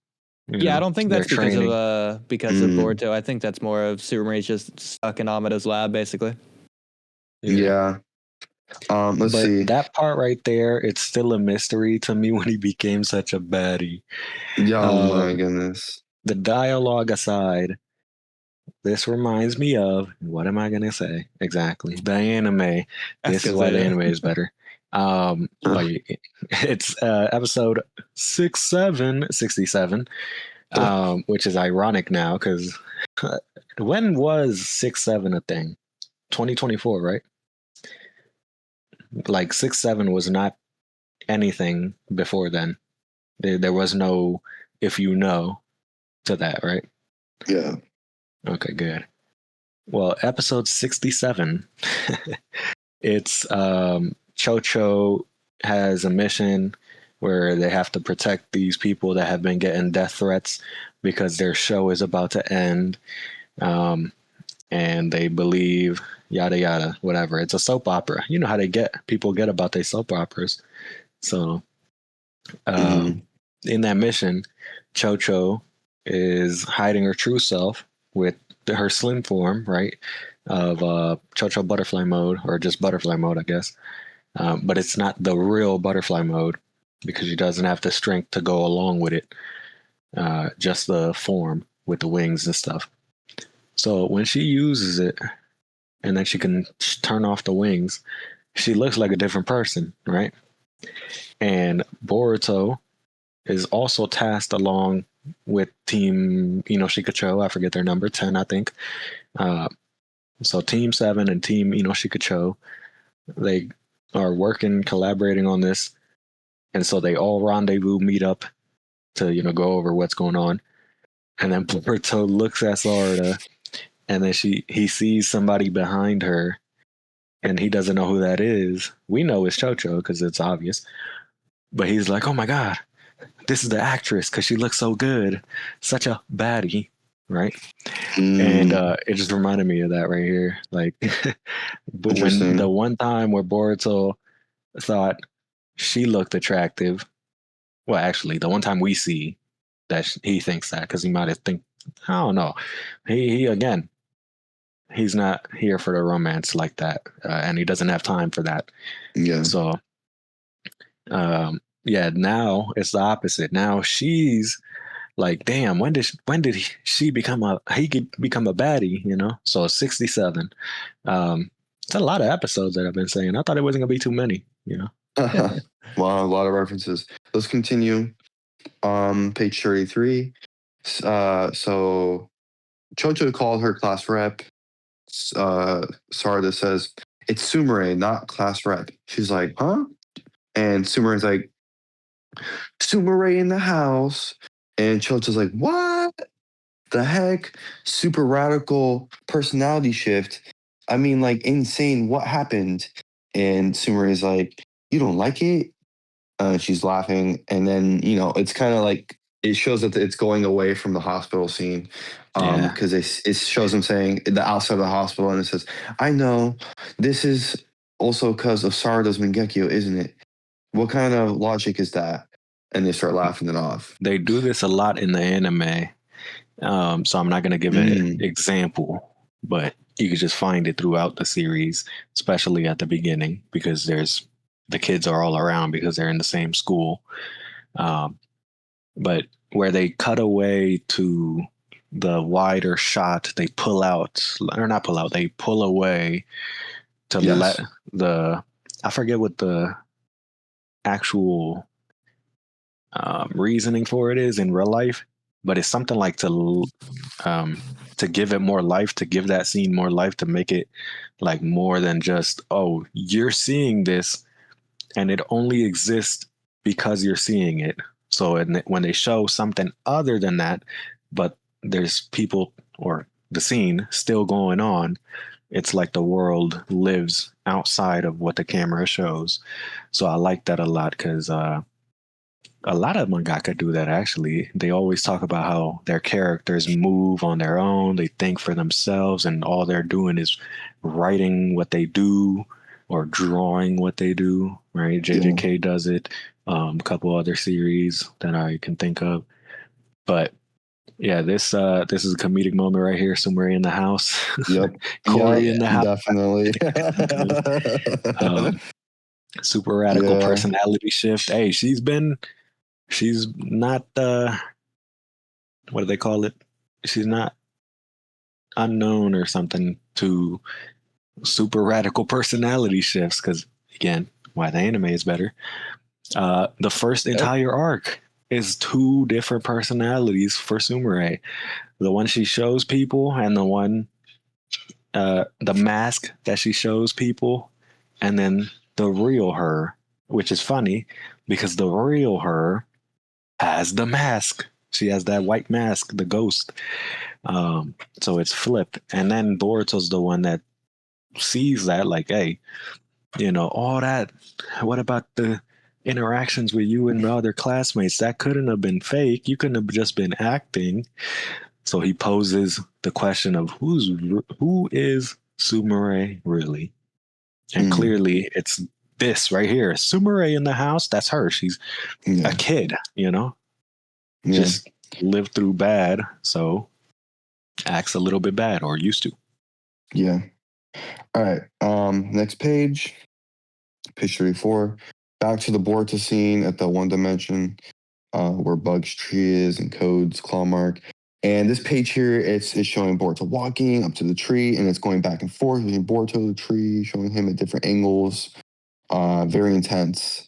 Yeah, I don't think They're that's because training. of Boruto. I think that's more of Sumare's just stuck in Amada's lab, basically. Yeah. Let's But see. that part right there, it's still a mystery to me when he became such a baddie. Yeah, oh my goodness. The dialogue aside, this reminds me of, what am I going to say? Exactly. The anime. This is why the anime is better. Like, it's episode 67, which is ironic now because when was 6-7 a thing? 2024, right? Like 6-7 was not anything before then. There was no if you know to that, right? Yeah. Okay, good. Well, episode 67, it's Chocho has a mission where they have to protect these people that have been getting death threats because their show is about to end. And they believe yada yada, whatever. It's a soap opera. You know how people get about their soap operas. So in that mission, Chocho is hiding her true self with her slim form, right? Of Chocho butterfly mode, or just butterfly mode, I guess. But it's not the real butterfly mode because she doesn't have the strength to go along with it. Just the form with the wings and stuff. So when she uses it and then she can turn off the wings, she looks like a different person, right? And Boruto is also tasked along with Team Inoshikacho. I forget their number, 10, I think. So Team 7 and Team Inoshikacho, they are working, collaborating on this. And so they all rendezvous, meet up to, go over what's going on. And then Boruto looks at Sarada, and then he sees somebody behind her, and he doesn't know who that is. We know it's Chocho because it's obvious. But he's like, oh my God, this is the actress because she looks so good. Such a baddie, right? And it just reminded me of that right here. Like, but when the one time where Boruto thought she looked attractive, well, actually, the one time we see that he thinks that, because he might have I don't know. He again, he's not here for the romance like that, and he doesn't have time for that. Yeah. So, yeah, now it's the opposite. Now she's like, damn, when did he become a baddie, So 67. It's a lot of episodes that I've been saying. I thought it wasn't gonna be too many, Wow, a lot of references. Let's continue. Page 33. So Chocho called her class rep. Sarada says, it's Sumire, not class rep. She's like, huh? And Sumire's like, Sumire in the house. And Chocho's like, what the heck? Super radical personality shift. I mean, like, insane. What happened? And Sumire's like, you don't like it? She's laughing. And then, it's kind of like, it shows that it's going away from the hospital scene. Because it shows him saying the outside of the hospital, and it says, I know this is also because of Sarada's Mangekyo, isn't it? What kind of logic is that? And they start laughing it off. They do this a lot in the anime. So I'm not going to give an example, but you could just find it throughout the series, especially at the beginning, because the kids are all around because they're in the same school. But where they cut away to the wider shot, they pull away to let I forget what the actual reasoning for it is in real life, but it's something like to give it more life, to give that scene more life, to make it like more than just, oh, you're seeing this and it only exists because you're seeing it. So when they show something other than that, but there's people or the scene still going on, it's like the world lives outside of what the camera shows. So I like that a lot because a lot of mangaka do that, actually. They always talk about how their characters move on their own. They think for themselves, and all they're doing is writing what they do or drawing what they do, right? JJK does it. A couple other series that I can think of. But yeah, this is a comedic moment right here, somewhere in the house. Yep. Corey in the house. Definitely. Super radical personality shift. Hey, she's not what do they call it? She's not unknown or something to super radical personality shifts, because again, why the anime is better. The first entire arc is 2 different personalities for Sumire. The one she shows people, and the one the mask that she shows people, and then the real her, which is funny because the real her has the mask. She has that white mask, the ghost. So it's flipped. And then Boruto's the one that sees that, like, hey, all that. What about the interactions with you and the other classmates? That couldn't have been fake. You couldn't have just been acting. So he poses the question of who is Sumire really? And clearly it's this right here. Sumire in the house, that's her. She's a kid, just lived through bad, so acts a little bit bad, or used to. Yeah. All right. Next page 34. Back to the Boruto scene at the one dimension where Bug's tree is and Code's claw mark. And this page here, it's showing Boruto walking up to the tree, and it's going back and forth between Boruto and the tree, showing him at different angles. Very intense.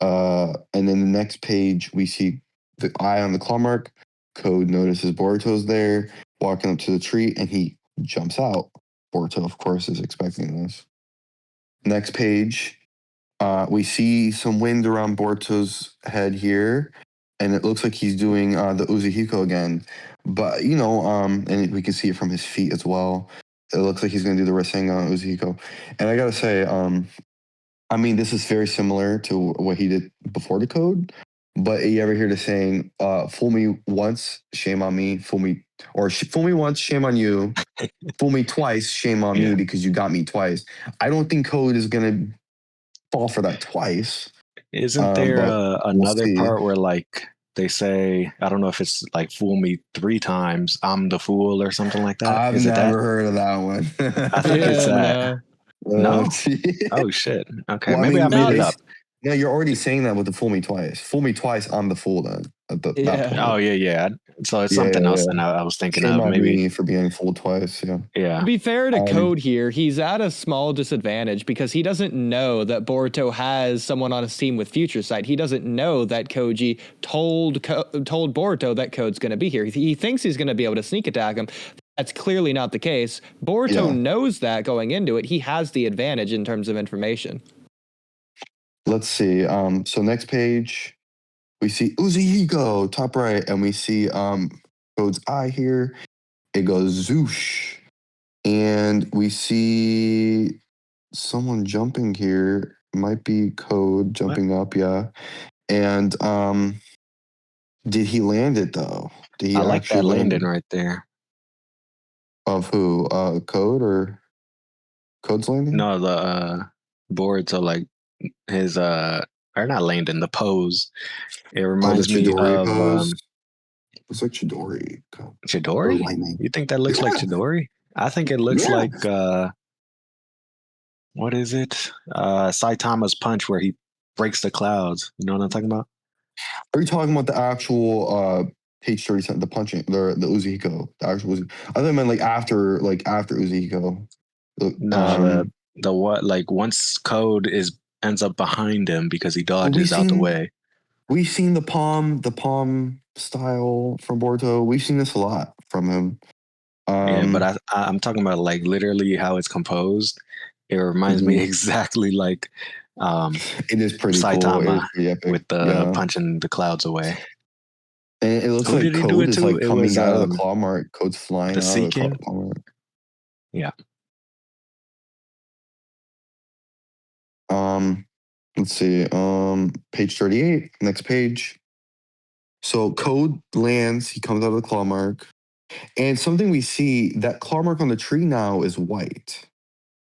And then the next page, we see the eye on the claw mark. Code notices Boruto's there, walking up to the tree, and he jumps out. Boruto, of course, is expecting this. Next page, we see some wind around Boruto's head here, and it looks like he's doing the Uzuhiko again. But, and we can see it from his feet as well. It looks like he's going to do the Rasengan Uzuhiko. And I got to say, this is very similar to what he did before the code. But you ever hear the saying, fool me once, shame on me, fool me once, shame on you, fool me twice, shame on me because you got me twice. I don't think code is going to fall for that twice. Isn't there another part where like they say, I don't know if it's like fool me 3 times, I'm the fool or something like that? I've never heard of that one. I think it's that. No? Oh shit. Okay, well, maybe I made it up. No, you're already saying that with the fool me twice. Fool me twice, I'm the fool then. Oh, yeah. So it's something else than I was thinking Shame of. Maybe for being fooled twice. Yeah. To be fair to Code here, he's at a small disadvantage because he doesn't know that Boruto has someone on his team with Future Sight. He doesn't know that Koji told Boruto that Code's going to be here. He thinks he's going to be able to sneak attack him. That's clearly not the case. Boruto knows that going into it. He has the advantage in terms of information. Let's see. So next page, we see Uzuhiko, top right, and we see Code's eye here. It goes zoosh. And we see someone jumping here. Might be Code jumping up, yeah. And did he land it though? Did he I like that landing right there. Of who? Code or Code's landing? No, the Boruto, like his or not landing, the pose. It reminds me of it's like Chidori. Chidori? You think that looks like Chidori? I think it looks like what is it? Saitama's punch where he breaks the clouds. You know what I'm talking about? Are you talking about the actual page 37, the punching, the Uzuhiko, the actual Uzuhiko? I thought I meant like after Uzuhiko. No, the what? Like once Code ends up behind him because he dodges out the way. We've seen the palm style from Boruto. We've seen this a lot from him. But I'm talking about like literally how it's composed. It reminds me exactly like it is pretty Saitama cool. with the punching the clouds away. And it looks like Code is like coming out of the claw mark. Code's flying out of the claw mark. Yeah. Let's see. Page 38, next page. So Code lands, he comes out of the claw mark. And something we see, that claw mark on the tree now is white.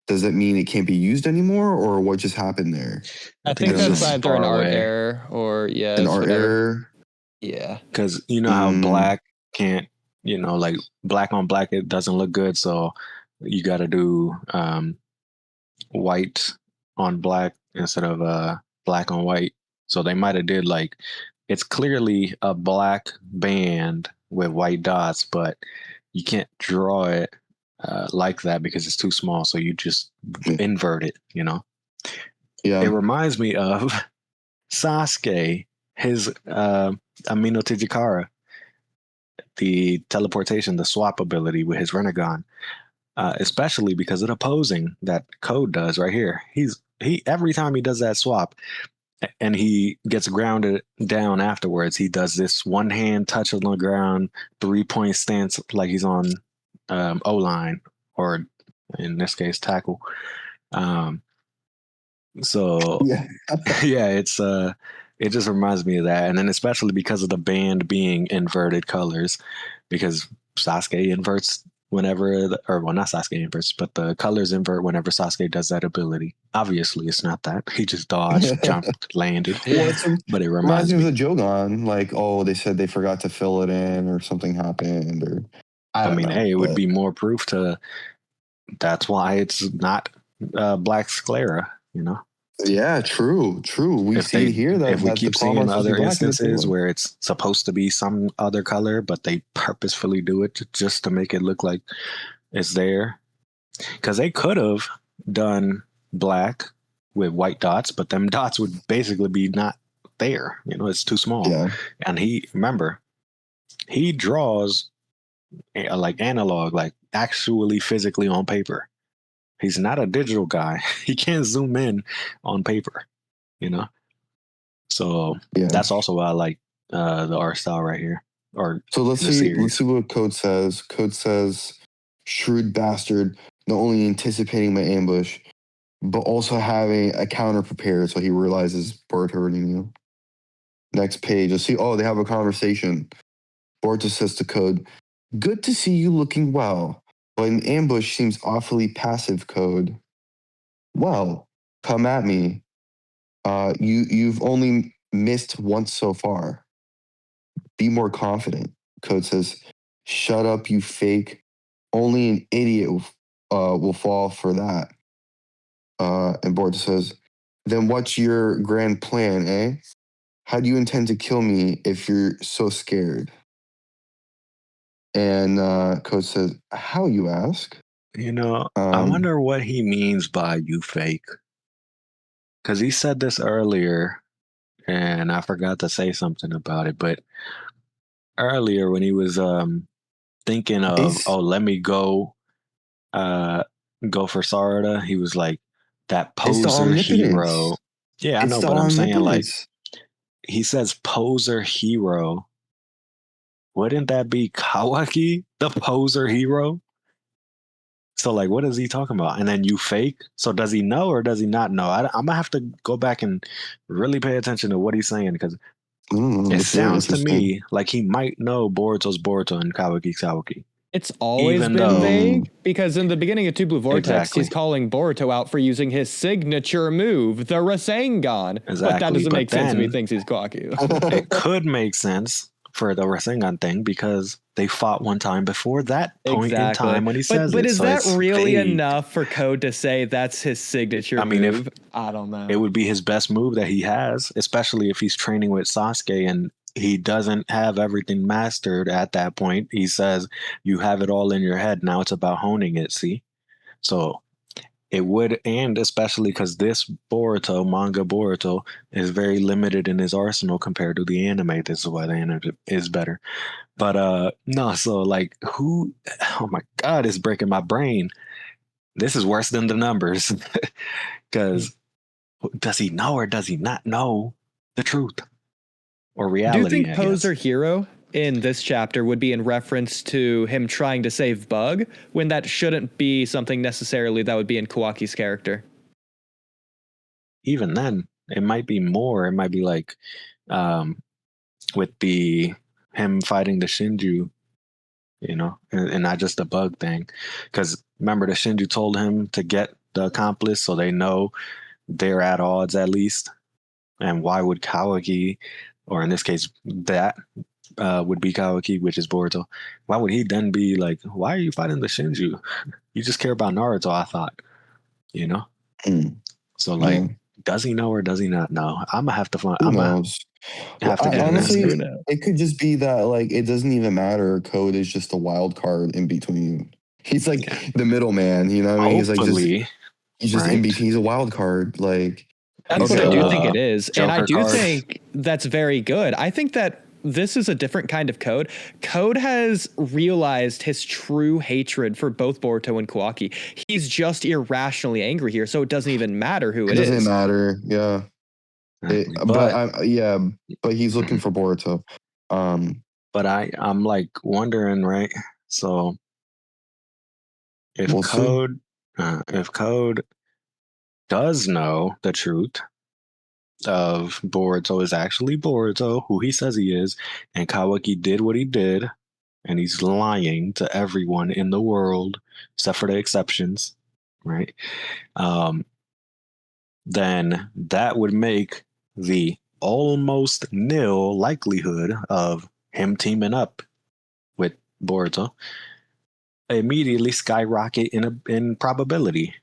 Does that mean it can't be used anymore, or what just happened there? I think that's either an art error or an art error. Yeah. Because you know how black can't, like black on black, it doesn't look good. So you got to do white on black instead of black on white. So they might have did like, it's clearly a black band with white dots, but you can't draw it like that because it's too small. So you just invert it, Yeah. It reminds me of Sasuke, his Amino Tijikara, the teleportation, the swap ability with his Rinnegan, especially because of the posing that Code does right here. He every time he does that swap and he gets grounded down afterwards, he does this one hand touch on the ground, 3-point stance like he's on O-line, or in this case tackle. So it's it just reminds me of that. And then especially because of the band being inverted colors, because Sasuke inverts whenever, not Sasuke inverts, but the colors invert whenever Sasuke does that ability. Obviously, it's not that. He just dodged, jumped, landed. But it reminds me of the Jogan, like, they said they forgot to fill it in or something happened. Or I mean, it would be more proof to that's why it's not Black Sclera, Yeah, true. We see here that if we keep seeing other instances where it's supposed to be some other color, but they purposefully do it just to make it look like it's there. Because they could have done black with white dots, but them dots would basically be not there. You know, it's too small. Yeah. And he draws like analog, like actually physically on paper. He's not a digital guy. He can't zoom in on paper, you know? So Yeah. that's also why I like the art style right here. Or So let's the see. series. Let's see what Code says. Code says, "Shrewd bastard, not only anticipating my ambush, but also having a counter prepared." So he realizes Boruto already knew. Next page, you'll see. Oh, they have a conversation. Boruto says to Code, "Good to see you looking well, but an ambush seems awfully passive." Code, "Well, come at me. You've only missed once so far. Be more confident." Code says, "Shut up, you fake. Only an idiot will fall for that." And Boruto says, "Then what's your grand plan, eh? How do you intend to kill me if you're so scared?" And Code says, "How, you ask?" You know, I wonder what he means by "you fake." Because he said this earlier, and I forgot to say something about it. But earlier, when he was thinking of, let me go for Sarada, he was like, that It's the poser hero. omnipotence. Yeah, I It's know, the but I'm saying, like, omnipotence. he says poser hero. Wouldn't that be Kawaki, the poser hero? So, like, what is he talking about? And then you fake. So, does he know or does he not know? I'm gonna have to go back and really pay attention to what he's saying, because it It's very sounds to interesting. me like he might know Boruto's Boruto and Kawaki's Kawaki. It's always Even been though- vague, because in the beginning of Two Blue Vortex, Exactly. he's calling Boruto out for using his signature move, the Rasengan. But that Exactly, doesn't but make sense if he then- thinks he's Kawaku. It could make sense for the Rasengan thing because they fought one time before that point in time when he says but it. is So that it's really vague. enough for Code to say that's his signature I mean, move? I don't know. It would be his best move that he has, especially if he's training with Sasuke and he doesn't have everything mastered at that point. He says, you have it all in your head. Now it's about honing it, see? So it would, and especially because this Boruto, manga Boruto, is very limited in his arsenal compared to the anime. This is why the anime is better. But no, so like oh my God, it's breaking my brain. This is worse than the numbers. Because does he know or does he not know the truth or reality? Do you think I Poser guess? Hero in this chapter would be in reference to him trying to save Bug, when that shouldn't be something necessarily that would be in Kawaki's character? Even then, it might be more. It might be like with him fighting the Shinju, you know, and not just the Bug thing. Because remember, the Shinju told him to get the accomplice so they know they're at odds at least. And why would Kawaki, or in this case, that would be Kawaki, which is Boruto, why would he then be like, why are you fighting the Shinju? You just care about Naruto, I thought, you know? So, like, does he know or does he not know? I'm going to have to find, Who knows? Honestly, it could just be that, like, it doesn't even matter. Code is just a wild card in between. He's like the middleman, you know what I mean? He's just in between. He's a wild card. Like, that's what I do think it is. And I do card. think that's very good. I think that this is a different kind of Code. Code has realized his true hatred for both Boruto and Kawaki. He's just irrationally angry here, so it doesn't even matter who it is. It doesn't matter, yeah. But he's looking for Boruto. But I'm like wondering, right? So if Code does know the truth of Boruto is actually Boruto, who he says he is, and Kawaki did what he did, and he's lying to everyone in the world except for the exceptions, right? Then that would make the almost nil likelihood of him teaming up with Boruto immediately skyrocket in probability.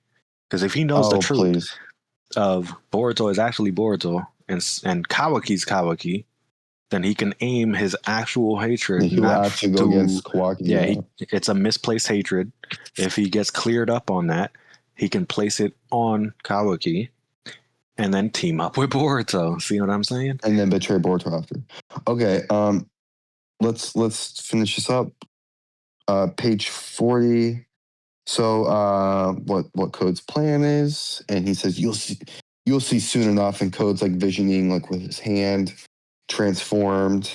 Because if he knows the truth of Boruto is actually Boruto and Kawaki's Kawaki, then he can aim his actual hatred. He will actually go against Kawaki. Yeah, it's a misplaced hatred. If he gets cleared up on that, he can place it on Kawaki. And then team up with Boruto. See what I'm saying? And then betray Boruto after. Okay, let's finish this up. Page 40. So what Code's plan is, and he says you'll see soon enough, and Code's like visioning like with his hand transformed,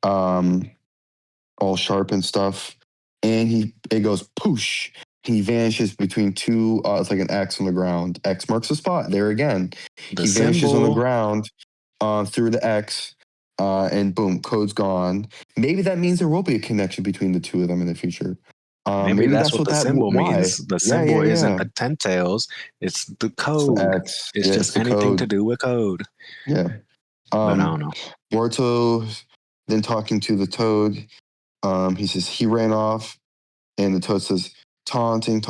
all sharp and stuff. And it goes poosh. He vanishes between two. It's like an X on the ground. X marks the spot. There again. He vanishes on the ground through the X, and boom, Code's gone. Maybe that means there will be a connection between the two of them in the future. Maybe that's what the symbol means. The symbol isn't the 10 tails; it's the code. It's X. It's just anything to do with code. Yeah. But I don't know. Boruto then talking to the Toad. He says he ran off, and the Toad says taunting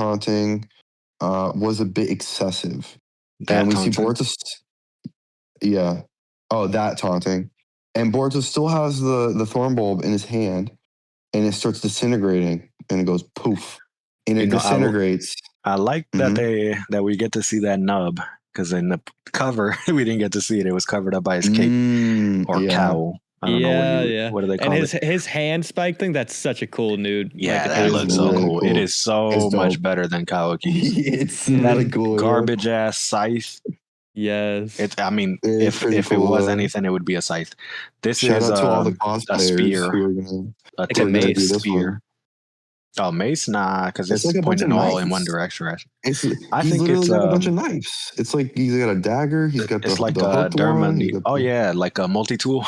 was a bit excessive. And we see Boruto. Yeah. Oh, that taunting. And Boruto still has the thorn bulb in his hand, and it starts disintegrating, and it goes poof, and it disintegrates. I like that we get to see that nub, because in the cover we didn't get to see it. It was covered up by his cape or cowl. I don't know what do they call it? And his hand spike thing, that's such a cool nude. Yeah, that looks so cool. It is so much better than Kawaki's. It's really cool. Garbage ass scythe. Yes. If it was anything, it would be a scythe. This Shout is out to all the a spear. Like a mace spear. Oh, mace? Nah, because it's like pointing all in one direction. I think it's got a bunch of knives. It's like he's got a dagger. He's got it's like the Derma. Oh yeah, like a multi-tool.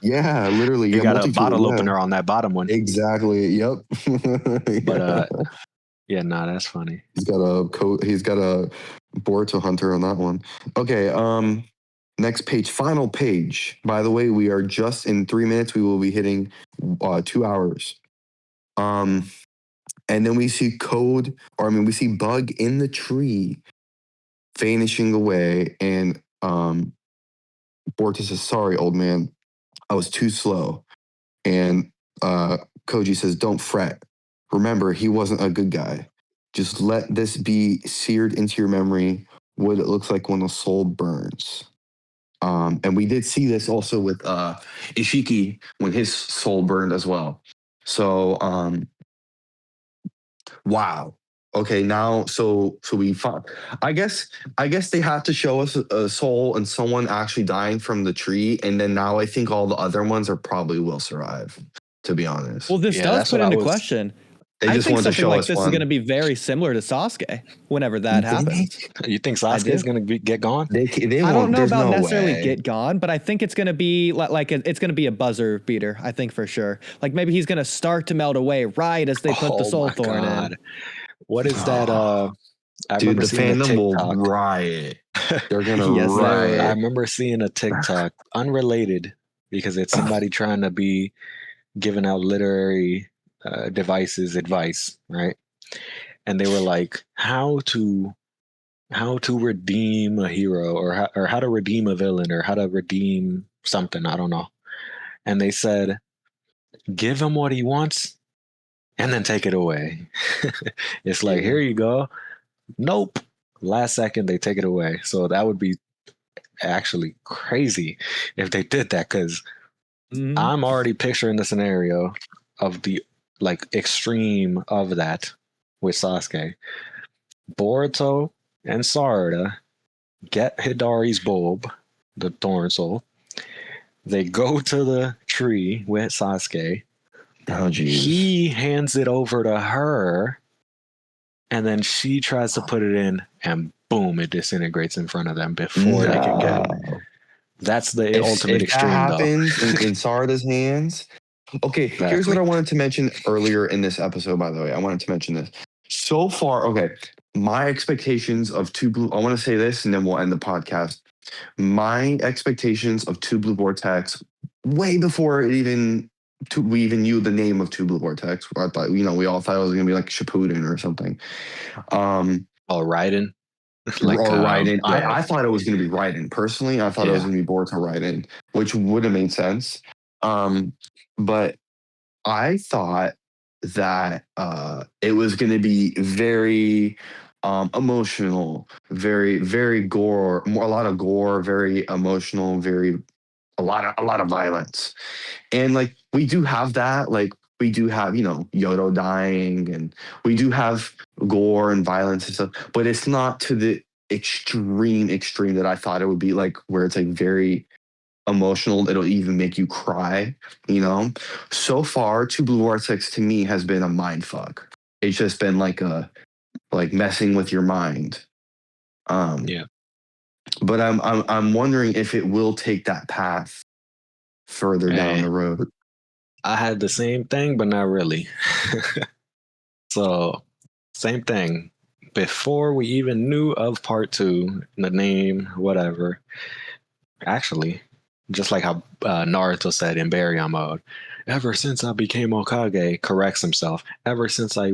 Yeah, literally. You got a bottle opener on that bottom one. Exactly. Yep. But yeah, nah, that's funny. He's got a coat. He's got a Boruto hunter on that one. Okay. Next page, final page. By the way, we are just in 3 minutes. We will be hitting 2 hours. And then we see we see Bug in the tree, vanishing away. And Boruto says, "Sorry, old man, I was too slow." And Koji says, "Don't fret. Remember, he wasn't a good guy. Just let this be seared into your memory, what it looks like when the soul burns." And we did see this also with Ishiki when his soul burned as well. So, wow. Okay, now so we found. I guess they have to show us a soul and someone actually dying from the tree, and then now I think all the other ones probably will survive. To be honest. Well, this does put into question. I think something like this is going to be very similar to Sasuke whenever that happens. You think Sasuke is going to get gone? They I don't know about necessarily get gone, but I think it's going to be it's going to be a buzzer beater. I think for sure. Like maybe he's going to start to melt away right as they put the soul thorn in. What is that? Dude, the fandom will riot. They're going to riot. I remember seeing a TikTok, unrelated, because it's somebody trying to be giving out literary devices advice, right? And they were like, how to redeem a hero, or how to redeem a villain, or how to redeem something, I don't know. And they said, give him what he wants and then take it away. It's like, here you go. Nope. Last second they take it away. So that would be actually crazy if they did that, because I'm already picturing the scenario of the extreme of that with Sasuke. Boruto and Sarada get Hidari's bulb, the thorn soul. They go to the tree with Sasuke. Oh, geez. He hands it over to her, and then she tries to put it in, and boom, it disintegrates in front of them before they can get it. That's the ultimate extreme, that happens in Sarada's hands. Okay, here's what I wanted to mention earlier in this episode, by the way. I wanted to mention this. So far, my expectations of I want to say this, and then we'll end the podcast. My expectations of Two Blue Vortex, way before we even knew the name of Two Blue Vortex. I thought, we all thought it was going to be like Shippuden or something. Raiden. Raiden. I thought it was going to be Raiden. Personally, I thought it was going to be Boruto Raiden, which would have made sense. But I thought that it was going to be very emotional, very, very gore, a lot of gore, very emotional, a lot of violence. And like we do have that, like we do have, Yodo dying, and we do have gore and violence and stuff, but it's not to the extreme that I thought it would be, like where it's like very emotional, it'll even make you cry. So far, Two Blue Vortex to me has been a mind fuck. It's just been like messing with your mind. Yeah. But I'm wondering if it will take that path further down the road. I had the same thing, but not really. So, same thing. Before we even knew of part 2, the name, whatever. Actually, just like how Naruto said in Baryon mode, ever since I became Hokage, corrects himself. Ever since I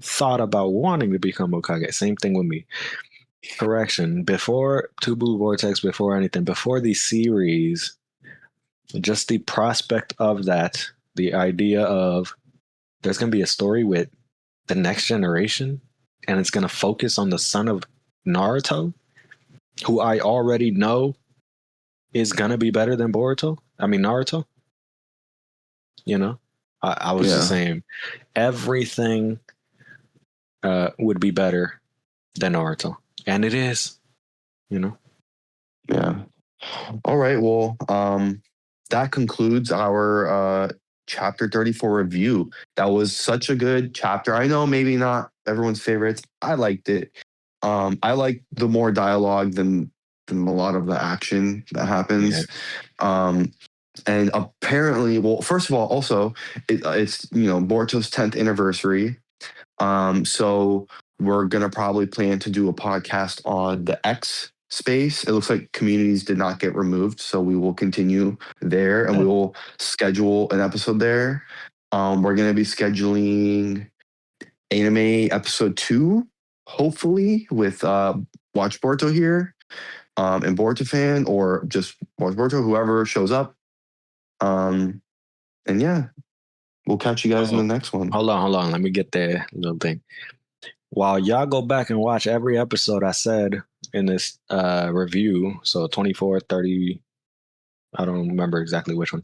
thought about wanting to become Hokage, same thing with me. Correction. Before Two Blue Vortex, before anything, before the series, just the prospect of that, the idea of there's going to be a story with the next generation and it's going to focus on the son of Naruto, who I already know is going to be better than Naruto. I was just saying everything would be better than Naruto. And it is, Yeah. All right. Well, that concludes our chapter 34 review. That was such a good chapter. I know maybe not everyone's favorites. I liked it. I like the more dialogue than a lot of the action that happens. Yeah. And apparently, well, first of all, also it's Boruto's 10th anniversary. So we're gonna probably plan to do a podcast on the X space. It looks like communities did not get removed, so we will continue there, and we will schedule an episode there. We're gonna be scheduling anime episode 2, hopefully with Watch Boruto here, and Boruto fan, or just Watch Boruto, whoever shows up. And yeah, we'll catch you guys in the next one. Hold on. Let me get the little thing. While y'all go back and watch every episode I said in this review, so 24, 30, I don't remember exactly which one,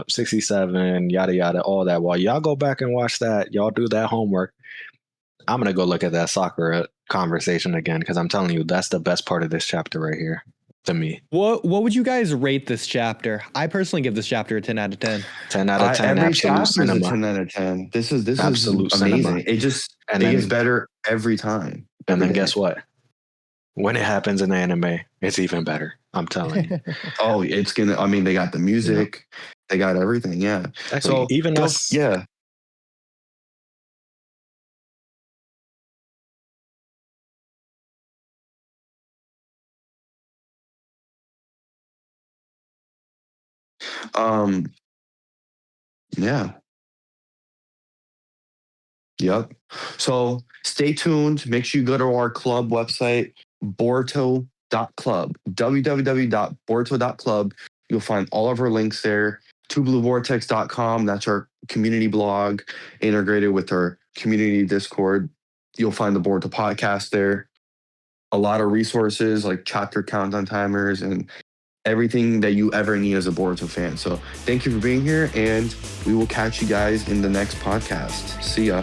67, yada, yada, all that. While y'all go back and watch that, y'all do that homework, I'm going to go look at that Sakura conversation again, because I'm telling you, that's the best part of this chapter right here to me. What would you guys rate this chapter? I personally give this chapter a 10 out of 10. 10 out of 10. Every absolute chapter is cinema. a 10 out of 10. This is absolute amazing. Cinema. It gets better every time. And then guess what? When it happens in the anime, it's even better. I'm telling you. Oh, it's gonna. I mean, they got the music, they got everything. Yeah. Exactly. So even us. Yeah. Yeah. Yep. So stay tuned. Make sure you go to our club website, Boruto.club, www.boruto.club. You'll find all of our links there. TwoBlueVortex.com. That's our community blog integrated with our community Discord. You'll find the Boruto podcast there. A lot of resources like chapter countdown timers and everything that you ever need as a Boruto fan. So thank you for being here, and we will catch you guys in the next podcast. See ya.